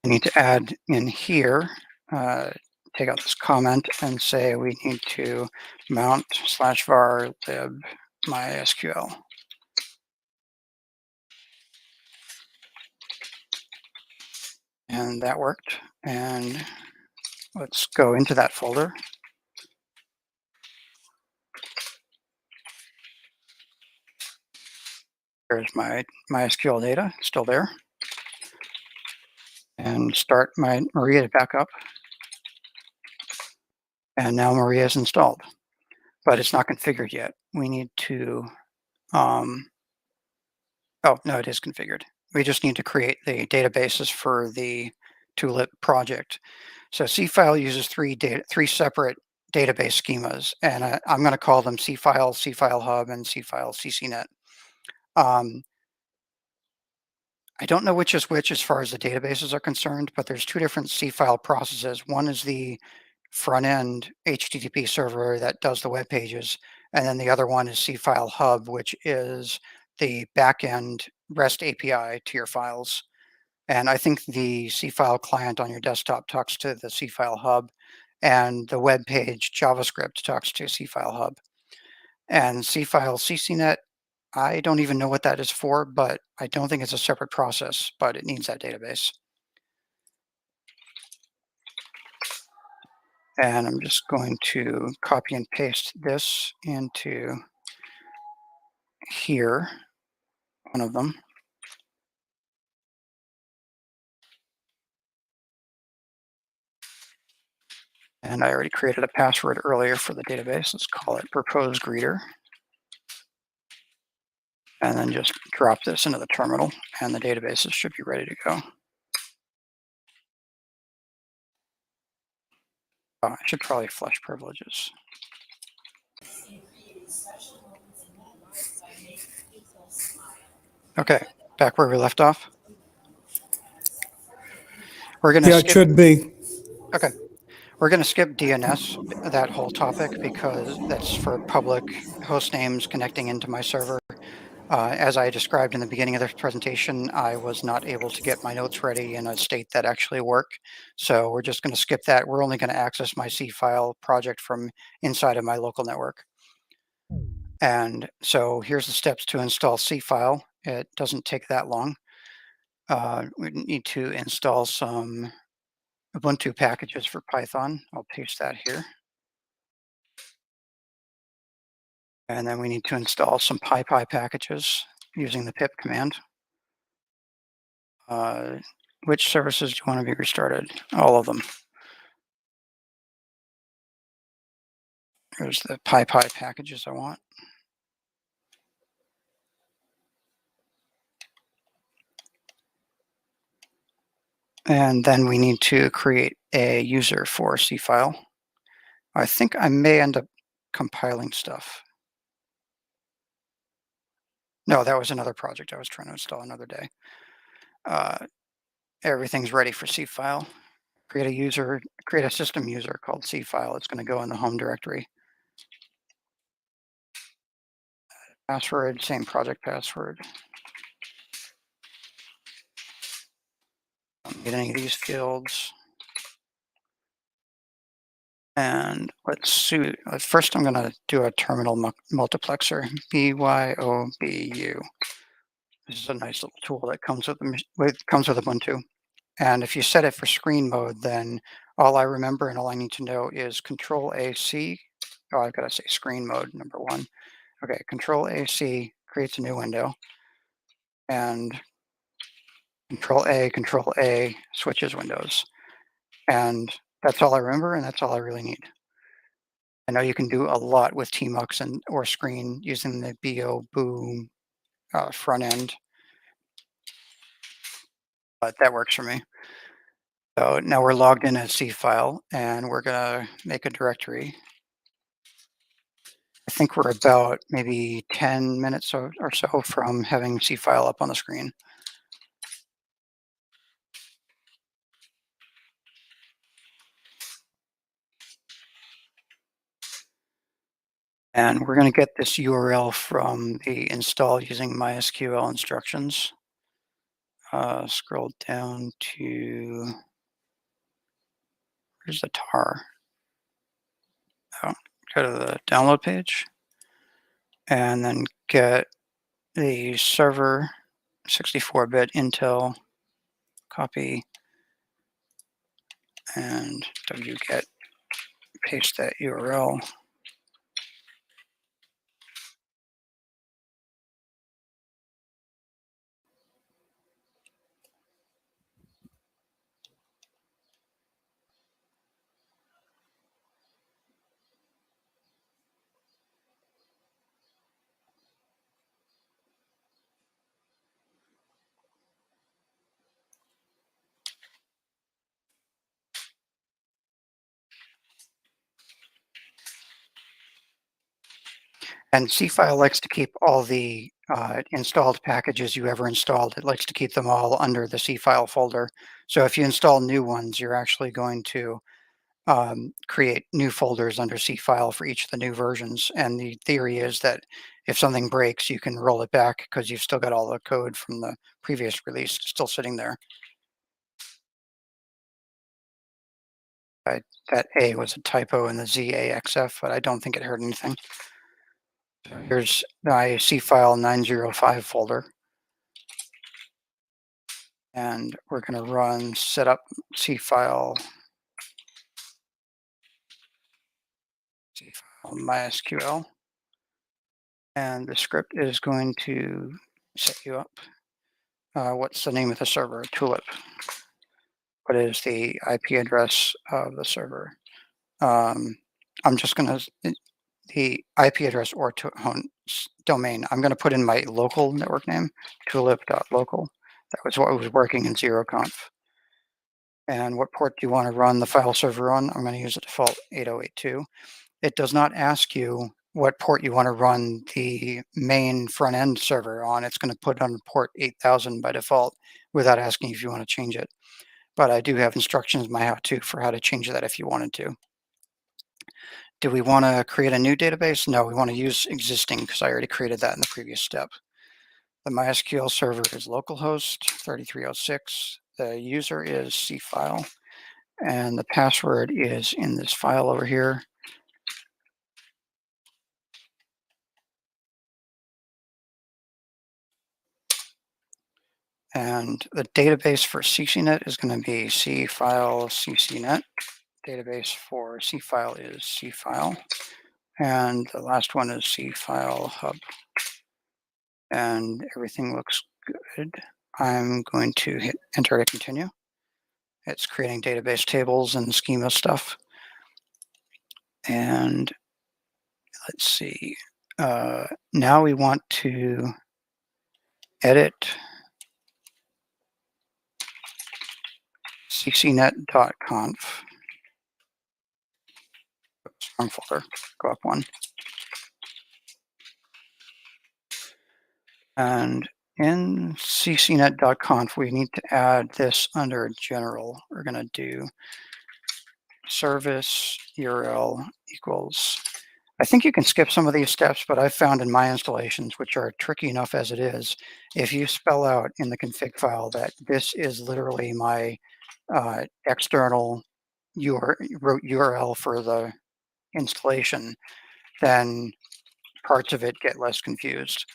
I need to add in here, take out this comment and say we need to mount /var lib MySQL. And that worked. And let's go into that folder. There's my MySQL data, still there. And start my Maria back up. And now Maria is installed, but it's not configured yet. We need to, oh, no, it is configured. We just need to create the databases for the Tulip project. So SeaFile uses three separate database schemas, and I'm going to call them SeaFile, SeaFile Hub, and SeaFile CCNet. I don't know which is which as far as the databases are concerned, but there's two different SeaFile processes. One is the front-end HTTP server that does the web pages, and then the other one is SeaFile Hub, which is the back-end REST API to your files. And I think the SeaFile client on your desktop talks to the SeaFile Hub, and the web page JavaScript talks to SeaFile Hub. And SeaFile CCNet, I don't even know what that is for, but I don't think it's a separate process, but it needs that database. And I'm just going to copy and paste this into here, one of them. And I already created a password earlier for the database. Let's call it propose greeter. And then just drop this into the terminal, and the databases should be ready to go. I should probably flush privileges. Okay, back where we left off. We're going to it should be. Okay. We're going to skip DNS, that whole topic, because that's for public host names connecting into my server. As I described in the beginning of this presentation, I was not able to get my notes ready in a state that actually worked. So we're just going to skip that. We're only going to access my SeaFile project from inside of my local network. And so here's the steps to install SeaFile. It doesn't take that long. We need to install some Ubuntu packages for Python. I'll paste that here. And then we need to install some PyPy packages using the pip command. Which services do you want to be restarted? All of them. Here's the PyPy packages I want. And then we need to create a user for SeaFile. I think I may end up compiling stuff. No, that was another project I was trying to install another day. Everything's ready for SeaFile. Create a user, create a system user called SeaFile. It's going to go in the home directory. Password, same project password. Don't need any of these fields. And let's see. First, I'm going to do a terminal multiplexer. BYOBU. This is a nice little tool that comes with Ubuntu. And if you set it for screen mode, then all I remember and all I need to know is Control AC. Oh, I've got to say screen mode, number one. Okay, Control AC creates a new window. And Control A switches windows. And that's all I remember, and that's all I really need. I know you can do a lot with tmux or screen using the BO-BOO front end, but that works for me. So now we're logged in as SeaFile, and we're going to make a directory. I think we're about maybe 10 minutes or so from having SeaFile up on the screen. And we're going to get this URL from the install using MySQL instructions. Scroll down to, where's the tar? Oh, go to the download page and then get the server 64-bit Intel, copy, and wget, paste that URL. And SeaFile likes to keep all the installed packages you ever installed. It likes to keep them all under the SeaFile folder. So if you install new ones, you're actually going to create new folders under SeaFile for each of the new versions. And the theory is that if something breaks, you can roll it back because you've still got all the code from the previous release still sitting there. That A was a typo in the ZAXF, but I don't think it hurt anything. So here's my SeaFile 905 folder. And we're going to run setup SeaFile MySQL. And the script is going to set you up. What's the name of the server? Tulip. What is the IP address of the server? I'm just going to, the IP address or domain, I'm going to put in my local network name, tulip.local. That was what was working in zeroconf. And what port do you want to run the file server on? I'm going to use the default 8082. It does not ask you what port you want to run the main front end server on. It's going to put on port 8000 by default without asking if you want to change it. But I do have instructions in my how-to for how to change that if you wanted to. Do we want to create a new database? No, we want to use existing because I already created that in the previous step. The MySQL server is localhost 3306. The user is SeaFile. And the password is in this file over here. And the database for CCNet is going to be SeaFile CCNet. Database for SeaFile is SeaFile. And the last one is SeaFile Hub. And everything looks good. I'm going to hit enter to continue. It's creating database tables and schema stuff. And let's see. Now we want to edit ccnet.conf. Wrong folder. Go up one. And in ccnet.conf, we need to add this under general. We're going to do service URL equals. I think you can skip some of these steps, but I've found in my installations, which are tricky enough as it is, if you spell out in the config file that this is literally my external URL for the installation, then parts of it get less confused.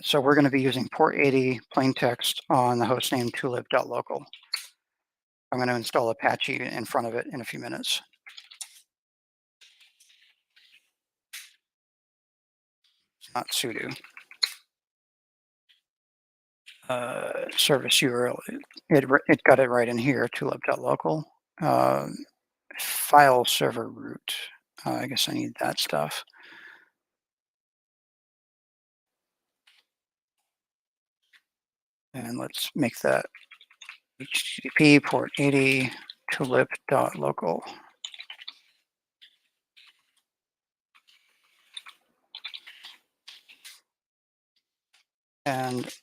So we're going to be using port 80 plain text on the hostname tulip.local. I'm going to install Apache in front of it in a few minutes. It's not sudo. Service URL, it got it right in here, tulip.local. File server root. I guess I need that stuff. And let's make that HTTP port 80 tulip.local. And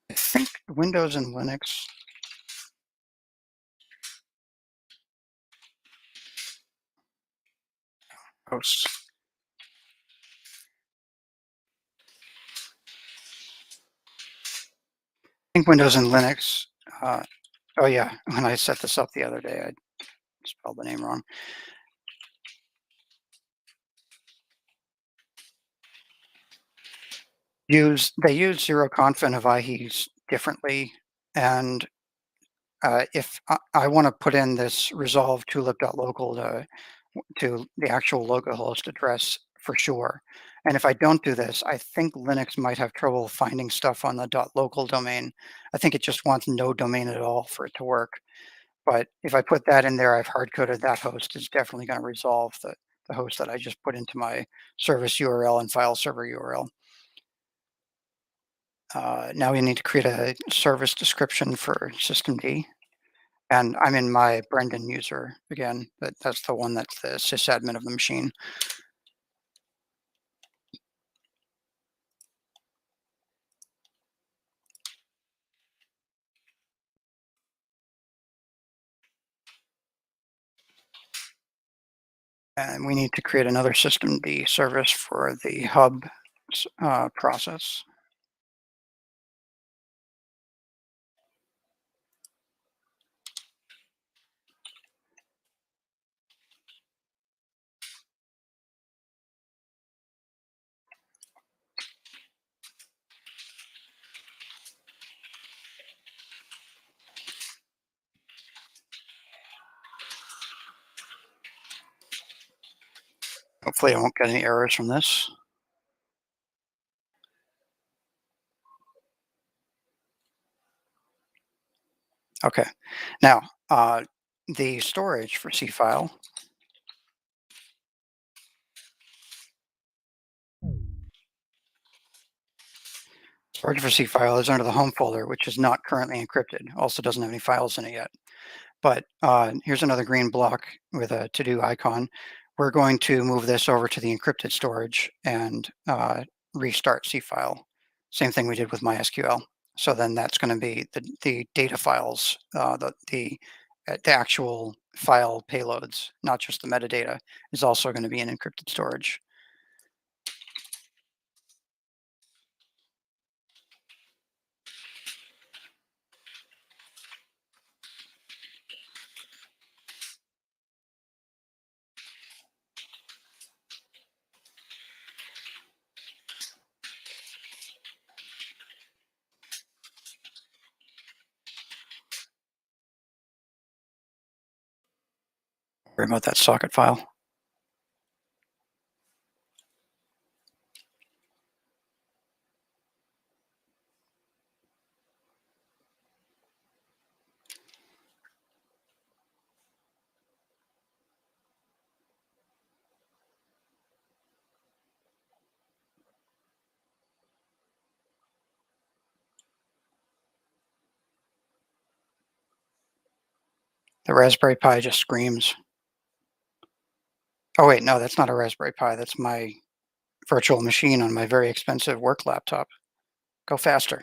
I think Windows and Linux hosts. I think Windows and Linux. Oh yeah, when I set this up the other day, I spelled the name wrong. They use zeroconf and Avahi differently, and if I want to put in this resolve tulip.local to the actual localhost address for sure, and if I don't do this, I think Linux might have trouble finding stuff on the .local domain. I think it just wants no domain at all for it to work. But if I put that in there, I've hard-coded that host. It's definitely going to resolve the host that I just put into my service URL and file server URL. Now we need to create a service description for systemd. And I'm in my Brendan user again. That's the one that's the sysadmin of the machine. And we need to create another systemd service for the hub process. Hopefully I won't get any errors from this. Okay, now the storage for SeaFile. Storage for SeaFile is under the home folder, which is not currently encrypted. Also doesn't have any files in it yet. But here's another green block with a to-do icon. We're going to move this over to the encrypted storage and restart SeaFile. Same thing we did with MySQL. So then that's going to be the data files, the actual file payloads, not just the metadata, is also going to be in encrypted storage. Worry about that socket file. The Raspberry Pi just screams. Oh wait, no, that's not a Raspberry Pi. That's my virtual machine on my very expensive work laptop. Go faster.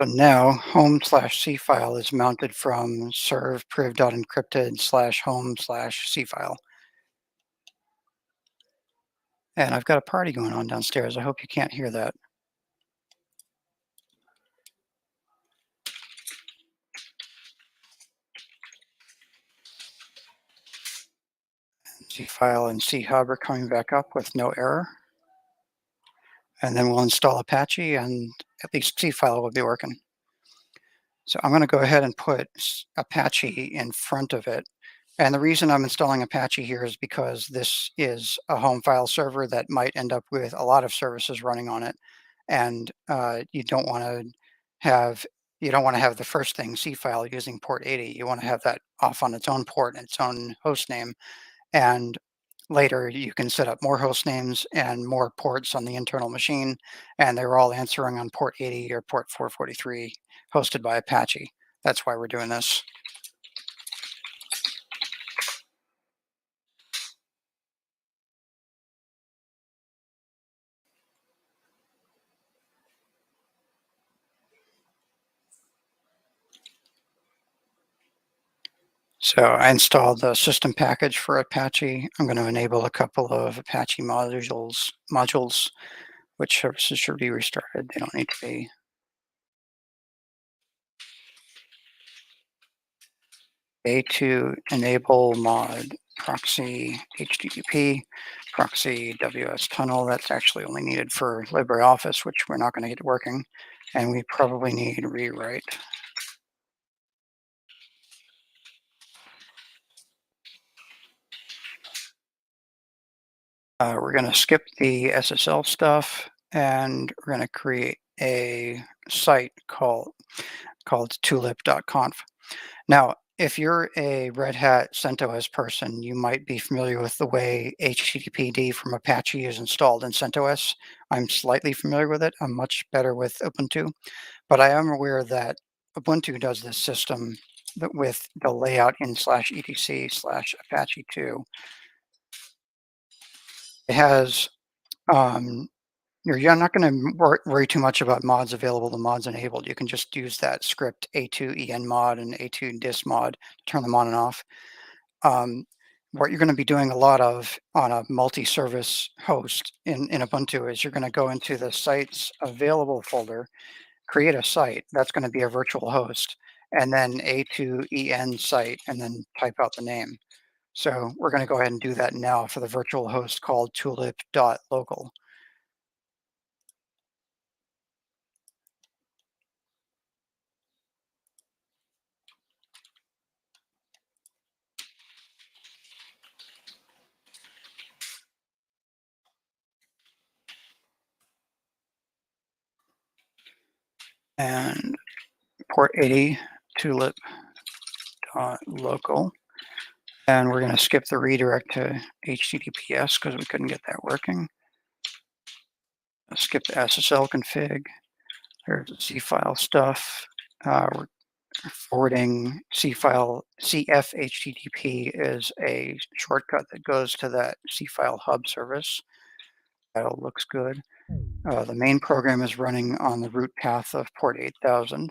So now home/SeaFile is mounted from serve priv.encrypted/home/SeaFile. And I've got a party going on downstairs. I hope you can't hear that. SeaFile and SeaHub are coming back up with no error. And then we'll install Apache and at least SeaFile will be working. So I'm going to go ahead and put Apache in front of it. And the reason I'm installing Apache here is because this is a home file server that might end up with a lot of services running on it. And you don't want to have the first thing, SeaFile, using port 80. You want to have that off on its own port and its own host name. And later you can set up more host names and more ports on the internal machine, and they're all answering on port 80 or port 443 hosted by Apache. That's why we're doing this. So I installed the system package for Apache. I'm going to enable a couple of Apache modules, which services should be restarted. They don't need to be. A2 enable mod proxy HTTP, proxy WS tunnel. That's actually only needed for LibreOffice, which we're not going to get working. And we probably need rewrite. We're going to skip the SSL stuff, and we're going to create a site called tulip.conf. Now, if you're a Red Hat CentOS person, you might be familiar with the way HTTPD from Apache is installed in CentOS. I'm slightly familiar with it. I'm much better with Ubuntu, but I am aware that Ubuntu does this system with the layout in /etc/Apache2. It has, you're not going to worry too much about mods available, the mods enabled. You can just use that script a2 mod and a2 dismod to turn them on and off. What you're going to be doing a lot of on a multi-service host in Ubuntu is you're going to go into the sites available folder, create a site that's going to be a virtual host, and then a2 site, and then type out the name. So we're going to go ahead and do that now for the virtual host called tulip.local. And port 80 tulip.local. And we're going to skip the redirect to HTTPS because we couldn't get that working. Skip the SSL config. There's the SeaFile stuff. We're forwarding SeaFile. CF HTTP is a shortcut that goes to that SeaFile hub service. That all looks good. The main program is running on the root path of port 8000.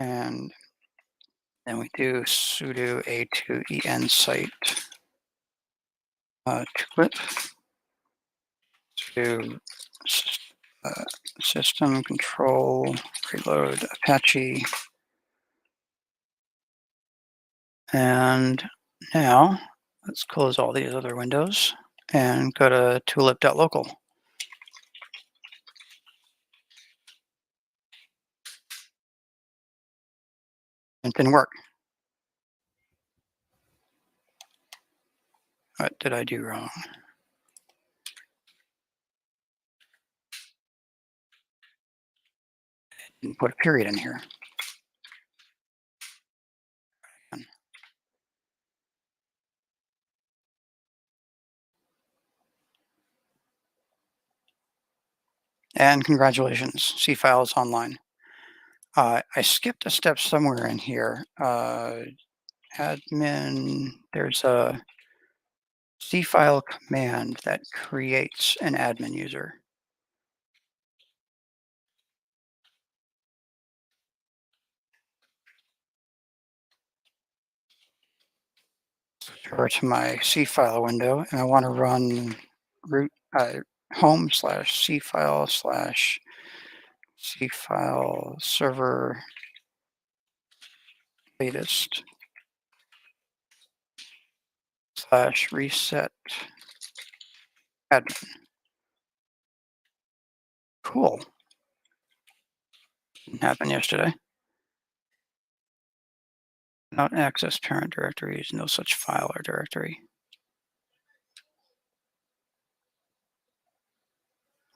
And then we do sudo a2 site tulip to system control reload Apache. And now let's close all these other windows and go to tulip.local. It didn't work. What did I do wrong? Didn't put a period in here. And congratulations, SeaFile is online. I skipped a step somewhere in here. Admin, there's a SeaFile command that creates an admin user. Over to my SeaFile window, and I want to run root home/SeaFile/SeaFile server latest /reset admin. Cool. Didn't happen yesterday. Not access parent directories, no such file or directory.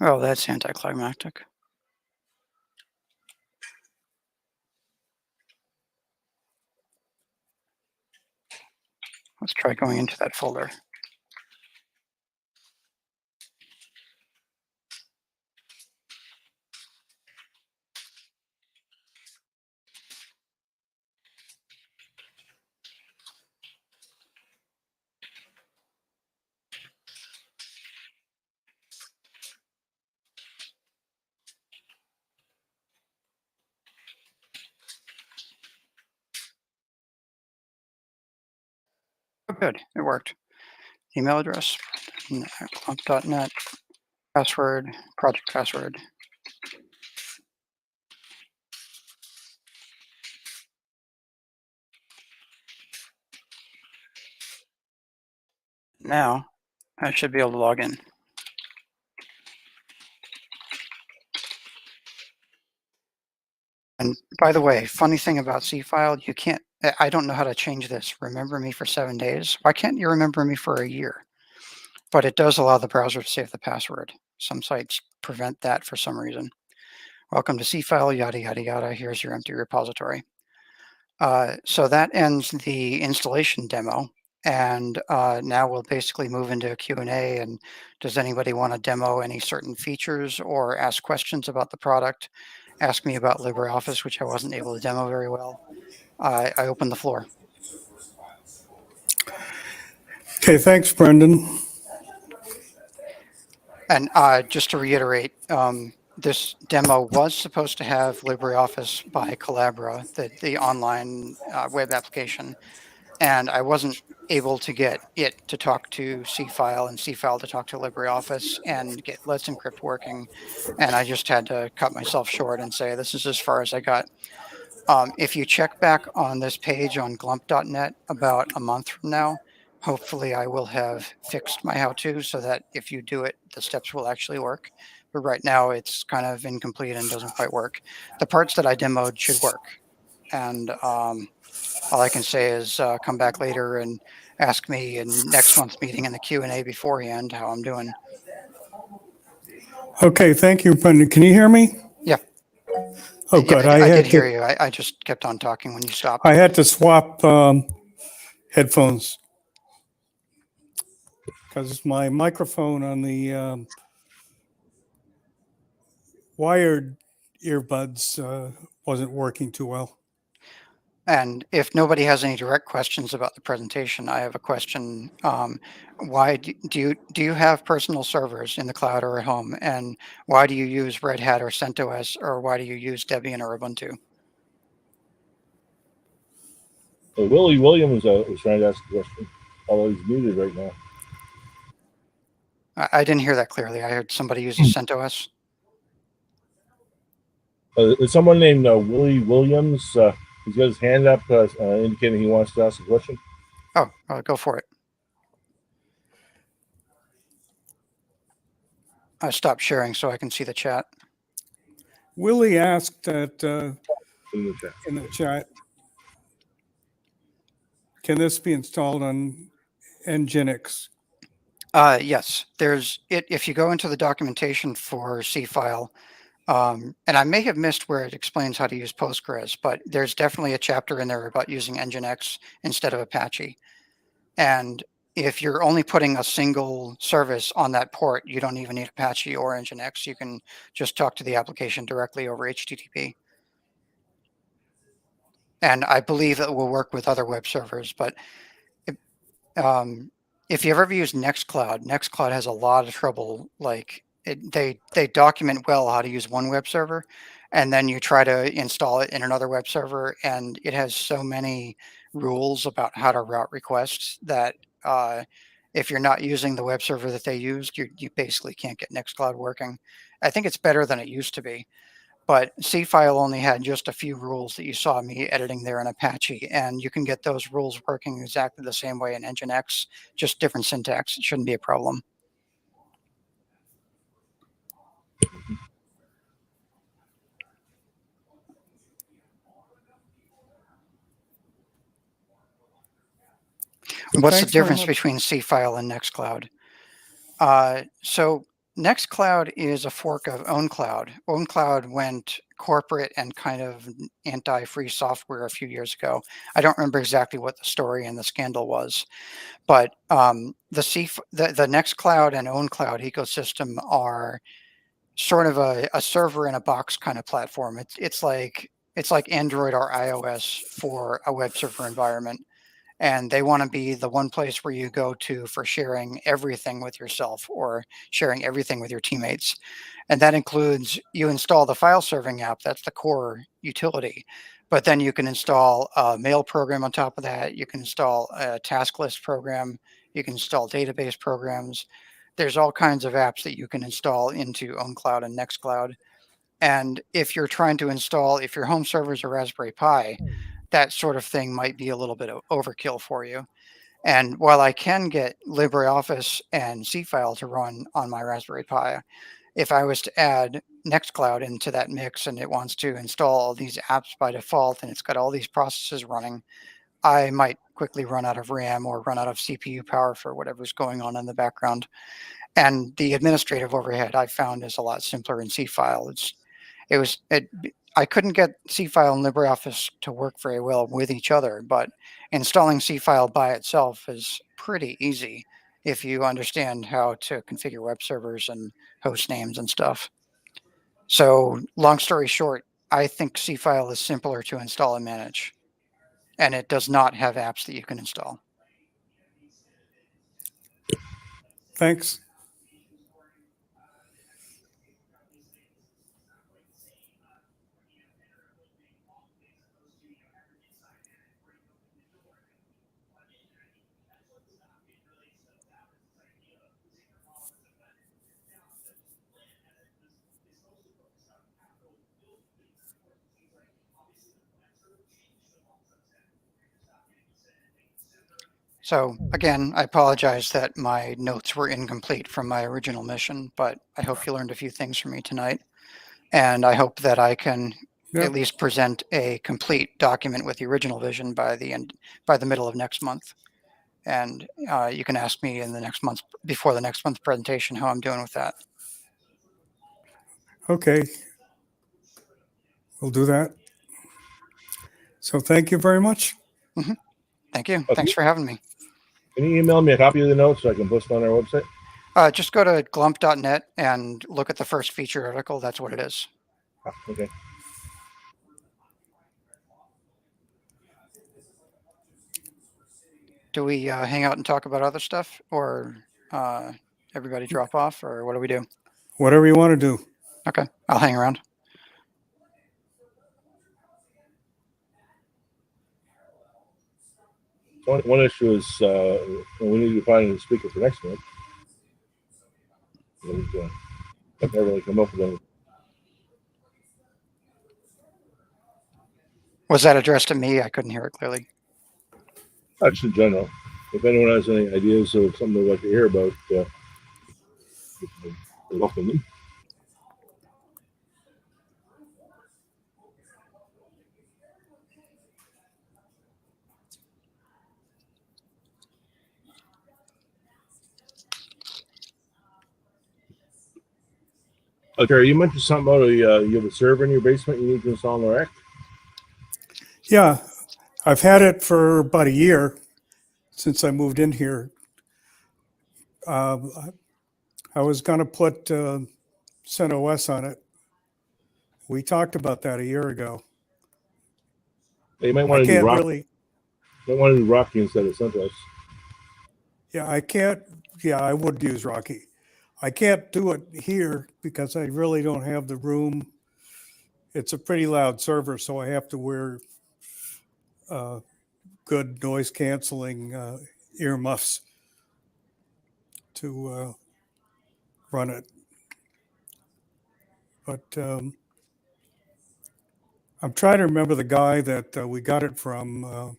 Oh, that's anticlimactic. Let's try going into that folder. Oh, good, it worked. Email address, .net, password, project password. Now, I should be able to log in. And by the way, funny thing about SeaFile, you can't, I don't know how to change this. Remember me for 7 days. Why can't you remember me for a year? But it does allow the browser to save the password. Some sites prevent that for some reason. Welcome to SeaFile, yada, yada, yada. Here's your empty repository. So that ends the installation demo. And now we'll basically move into a Q&A. And does anybody want to demo any certain features or ask questions about the product? Ask me about LibreOffice, which I wasn't able to demo very well. I open the floor. Okay, thanks, Brendan. And just to reiterate, this demo was supposed to have LibreOffice by Collabora, the online web application, and I wasn't able to get it to talk to SeaFile and SeaFile to talk to LibreOffice and get Let's Encrypt working. And I just had to cut myself short and say, this is as far as I got. If you check back on this page on glump.net about a month from now, hopefully I will have fixed my how-to so that if you do it, the steps will actually work. But right now it's kind of incomplete and doesn't quite work. The parts that I demoed should work. And all I can say is come back later and ask me in next month's meeting in the Q&A beforehand how I'm doing. Okay, thank you, Brendan. Can you hear me? Yeah. Oh, Yeah, good. I did hear you. I just kept on talking when you stopped. I had to swap headphones because my microphone on the wired earbuds wasn't working too well. And if nobody has any direct questions about the presentation, I have a question. Why do you have personal servers in the cloud or at home? And why do you use Red Hat or CentOS, or why do you use Debian or Ubuntu? Willie Williams was trying to ask a question, although he's muted right now. I didn't hear that clearly. I heard somebody uses CentOS. There's someone named Willie Williams. He's got his hand up, indicating he wants to ask a question. Oh, go for it. I stopped sharing so I can see the chat. Willie asked that In the chat, can this be installed on Nginx? Yes, there's it. If you go into the documentation for SeaFile, and I may have missed where it explains how to use Postgres, but there's definitely a chapter in there about using Nginx instead of Apache. And if you're only putting a single service on that port, you don't even need Apache or Nginx. You can just talk to the application directly over HTTP. And I believe it will work with other web servers, but if you've ever used Nextcloud, Nextcloud has a lot of trouble. Like they document well how to use one web server, and then you try to install it in another web server, and it has so many rules about how to route requests that if you're not using the web server that they used, you basically can't get Nextcloud working. I think it's better than it used to be. But SeaFile only had just a few rules that you saw me editing there in Apache, and you can get those rules working exactly the same way in Nginx, just different syntax. It shouldn't be a problem. What's the difference between SeaFile and Nextcloud? So Nextcloud is a fork of OwnCloud. OwnCloud went corporate and kind of anti-free software a few years ago. I don't remember exactly what the story and the scandal was, but the Nextcloud and OwnCloud ecosystem are sort of a server in a box kind of platform. It's like Android or iOS for a web server environment. And they want to be the one place where you go to for sharing everything with yourself or sharing everything with your teammates. And that includes you install the file serving app. That's the core utility. But then you can install a mail program on top of that. You can install a task list program. You can install database programs. There's all kinds of apps that you can install into OwnCloud and Nextcloud. And if you're trying to install, if your home server is a Raspberry Pi, that sort of thing might be a little bit of overkill for you. And while I can get LibreOffice and SeaFile to run on my Raspberry Pi, if I was to add Nextcloud into that mix and it wants to install all these apps by default and it's got all these processes running, I might quickly run out of RAM or run out of CPU power for whatever's going on in the background. And the administrative overhead I found is a lot simpler in SeaFile. I couldn't get SeaFile and LibreOffice to work very well with each other, but installing SeaFile by itself is pretty easy if you understand how to configure web servers and host names and stuff. So long story short, I think SeaFile is simpler to install and manage, and it does not have apps that you can install. Thanks. So again, I apologize that my notes were incomplete from my original mission, but I hope you learned a few things from me tonight. And I hope that I can Yep. at least present a complete document with the original vision by the middle of next month. And you can ask me in the next month, before the next month's presentation, how I'm doing with that. Okay. We'll do that. So thank you very much. Thank you. Okay. Thanks for having me. Can you email me a copy of the notes so I can post it on our website? Just go to glump.net and look at the first feature article. That's what it is. Okay. Do we hang out and talk about other stuff, or everybody drop off, or what do we do? Whatever you want to do. Okay, I'll hang around. One issue is we need to find a speaker for next month. I've never really come up with anything. Was that addressed to me? I couldn't hear it clearly. That's in general. If anyone has any ideas of something they'd like to hear about, welcome them. Okay, you mentioned something about you have a server in your basement you need to install in the rack. Yeah, I've had it for about a year since I moved in here. I was going to put CentOS on it. We talked about that a year ago. You might want to do Rocky. Might want to do Rocky instead of CentOS. Yeah, I can't. Yeah, I would use Rocky. I can't do it here because I really don't have the room. It's a pretty loud server, so I have to wear good noise canceling earmuffs to run it. But I'm trying to remember the guy that we got it from.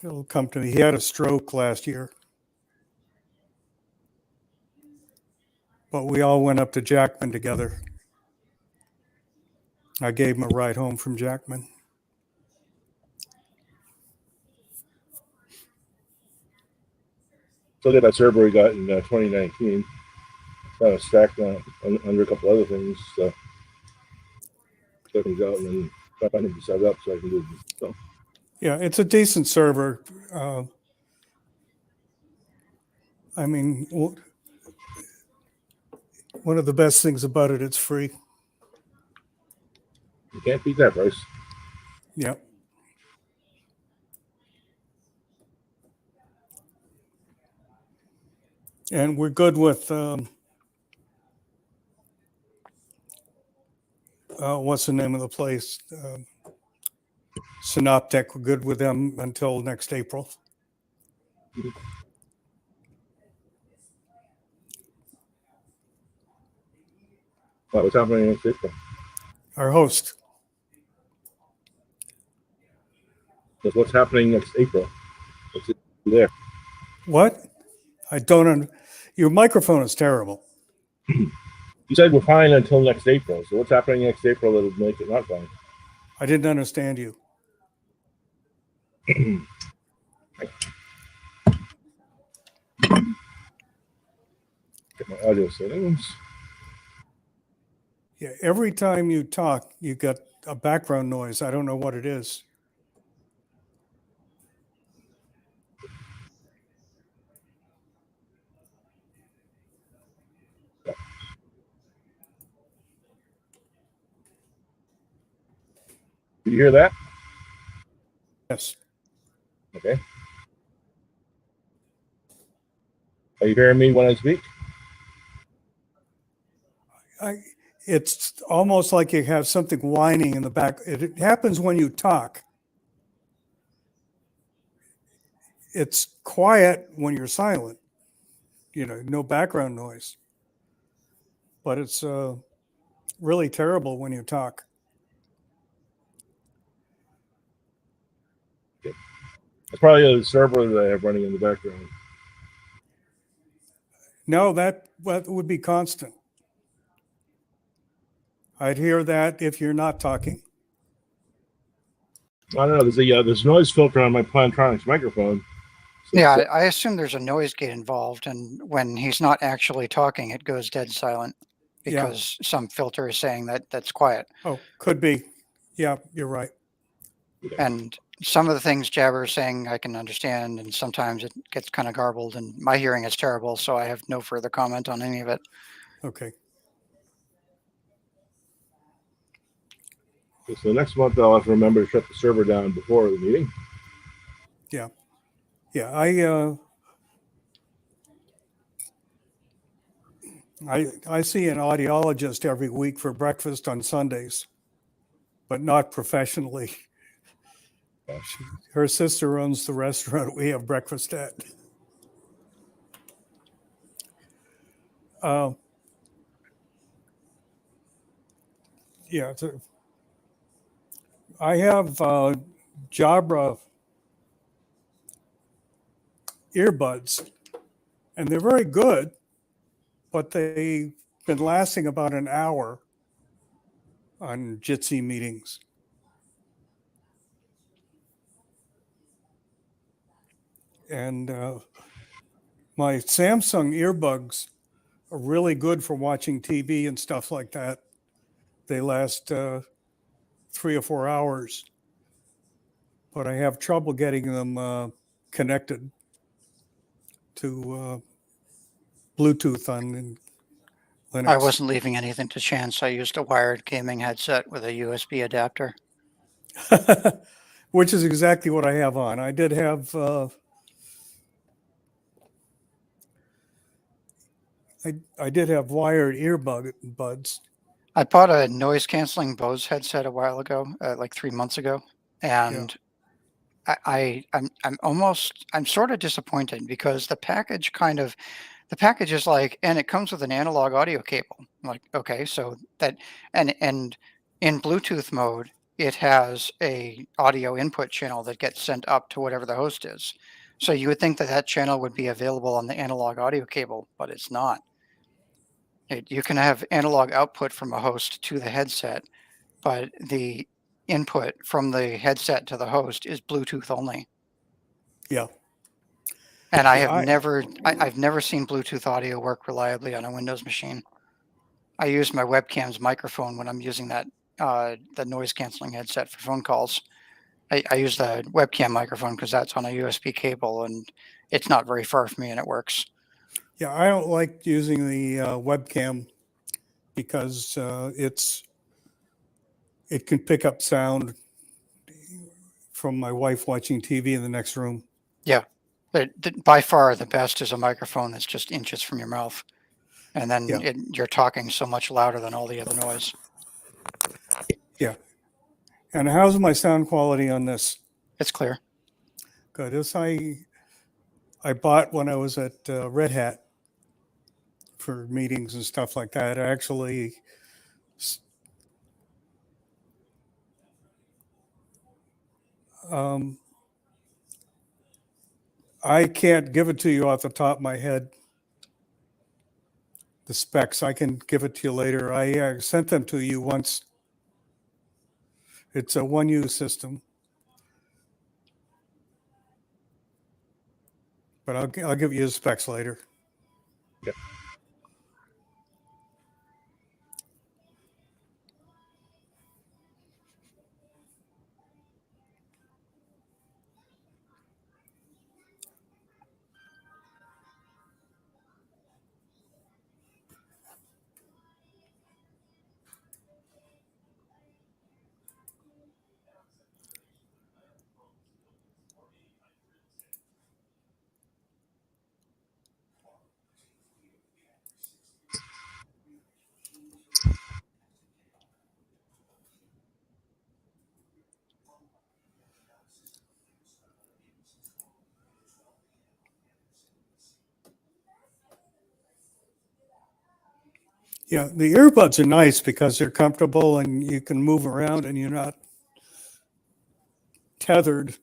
He'll come to me. He had a stroke last year. But we all went up to Jackman together. I gave him a ride home from Jackman. So that server we got in 2019. Kind of stacked under a couple other things. Check things out and then find them to set up so I can do it. So. Yeah, it's a decent server. I mean, one of the best things about it, it's free. You can't beat that price. Yep. And we're good with what's the name of the place? Synoptic. We're good with them until next April. What's happening next April? Our host. What's happening next April? What's it there? What? I don't. Your microphone is terrible. You said we're fine until next April. So what's happening next April that'll make it not fine? I didn't understand you. Get my audio settings. Yeah, every time you talk, you get a background noise. I don't know what it is. Did you hear that? Yes. Okay. Are you hearing me when I speak? It's almost like you have something whining in the back. It happens when you talk. It's quiet when you're silent, no background noise. But it's really terrible when you talk. It's probably a server that I have running in the background. No, that would be constant. I'd hear that if you're not talking. I don't know. There's a noise filter on my Plantronics microphone. So yeah, I assume there's a noise gate involved, and when he's not actually talking, it goes dead silent because some filter is saying that that's quiet. Oh, could be. Yeah, you're right. And some of the things Jabber is saying I can understand, and sometimes it gets kind of garbled, and my hearing is terrible, so I have no further comment on any of it. Okay. So next month I'll have to remember to shut the server down before the meeting. Yeah. Yeah, I see an audiologist every week for breakfast on Sundays, but not professionally. Her sister owns the restaurant we have breakfast at. Yeah, I have Jabra earbuds, and they're very good, but they've been lasting about an hour on Jitsi meetings. And my Samsung earbuds are really good for watching TV and stuff like that. They last 3 or 4 hours, but I have trouble getting them connected to Bluetooth on Linux. I wasn't leaving anything to chance. I used a wired gaming headset with a USB adapter. Which is exactly what I have on. I did have I did have wired earbuds. I bought a noise canceling Bose headset a while ago, like 3 months ago, and I'm sort of disappointed because the package is like, and it comes with an analog audio cable. I'm like, okay, so that and in Bluetooth mode, it has a audio input channel that gets sent up to whatever the host is. So you would think that channel would be available on the analog audio cable, but it's not. You can have analog output from a host to the headset, but the input from the headset to the host is Bluetooth only. Yeah. And I've never seen Bluetooth audio work reliably on a Windows machine. I use my webcam's microphone when I'm using that the noise canceling headset for phone calls. I use the webcam microphone because that's on a USB cable and it's not very far from me and it works. Yeah, I don't like using the webcam because it can pick up sound from my wife watching TV in the next room. Yeah, by far the best is a microphone that's just inches from your mouth, and then you're talking so much louder than all the other noise. Yeah. And how's my sound quality on this? It's clear. Good. This I bought when I was at Red Hat for meetings and stuff like that. Actually, I can't give it to you off the top of my head. The specs, I can give it to you later. I sent them to you once. It's a 1U system. But I'll give you the specs later. Okay. Yeah, the earbuds are nice because they're comfortable and you can move around and you're not tethered.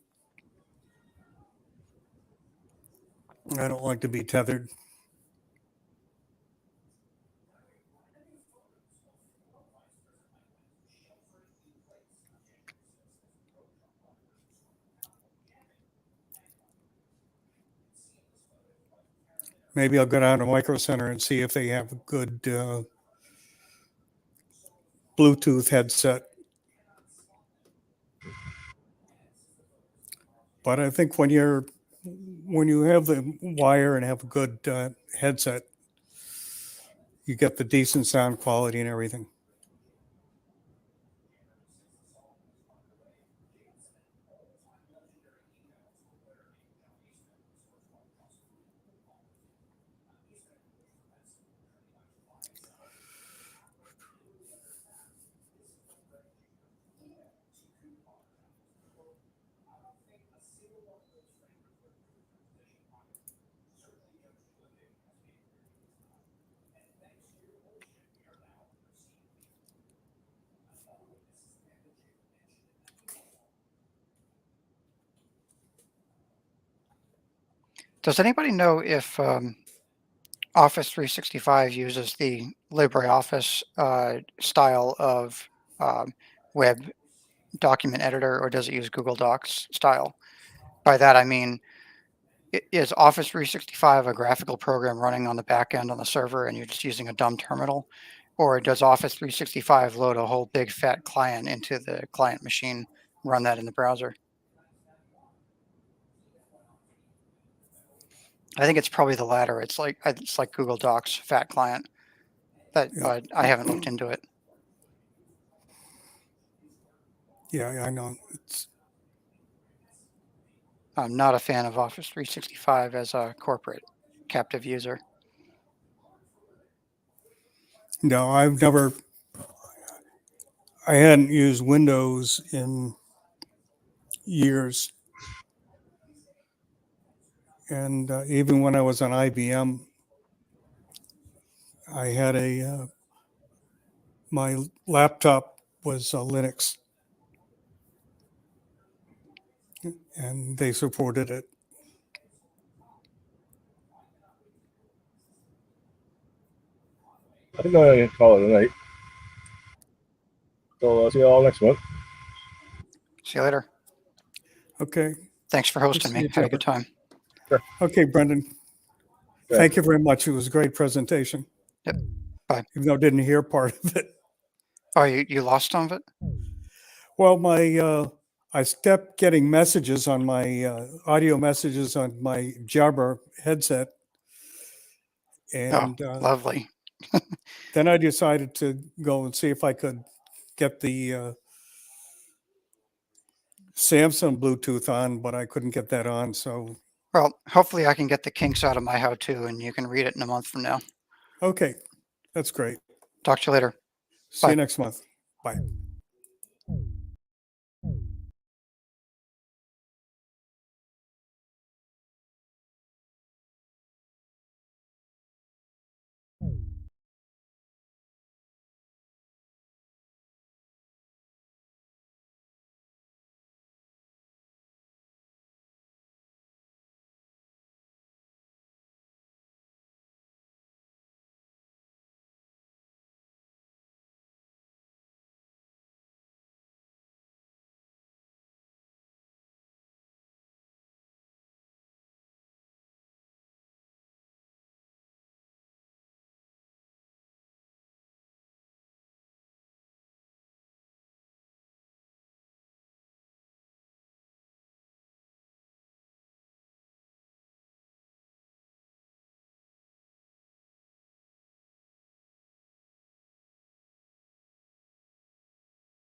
I don't like to be tethered. Maybe I'll go down to Micro Center and see if they have a good Bluetooth headset. But I think when you have the wire and have a good headset, you get the decent sound quality and everything. Does anybody know if Office 365 uses the LibreOffice style of web document editor, or does it use Google Docs style? By that, I mean, is Office 365 a graphical program running on the back end on the server and you're just using a dumb terminal? Or does Office 365 load a whole big fat client into the client machine, run that in the browser? I think it's probably the latter. It's like Google Docs fat client, but I haven't looked into it. Yeah, I know. I'm not a fan of Office 365 as a corporate captive user. No, I hadn't used Windows in years. And even when I was on IBM, I had my laptop was Linux. And they supported it. I think I'm going to call it a night. So I'll see you all next month. See you later. Okay. Thanks for hosting me. Had a good time. Sure. Okay, Brendan. Yeah. Thank you very much. It was a great presentation. Yep. Bye. Even though I didn't hear part of it. Oh, you lost some of it? Well, I kept getting messages on my audio messages on my Jabra headset. And lovely. Then I decided to go and see if I could get the Samsung Bluetooth on, but I couldn't get that on. So, well, hopefully I can get the kinks out of my how-to and you can read it in a month from now. Okay, that's great. Talk to you later. See you next month. Bye.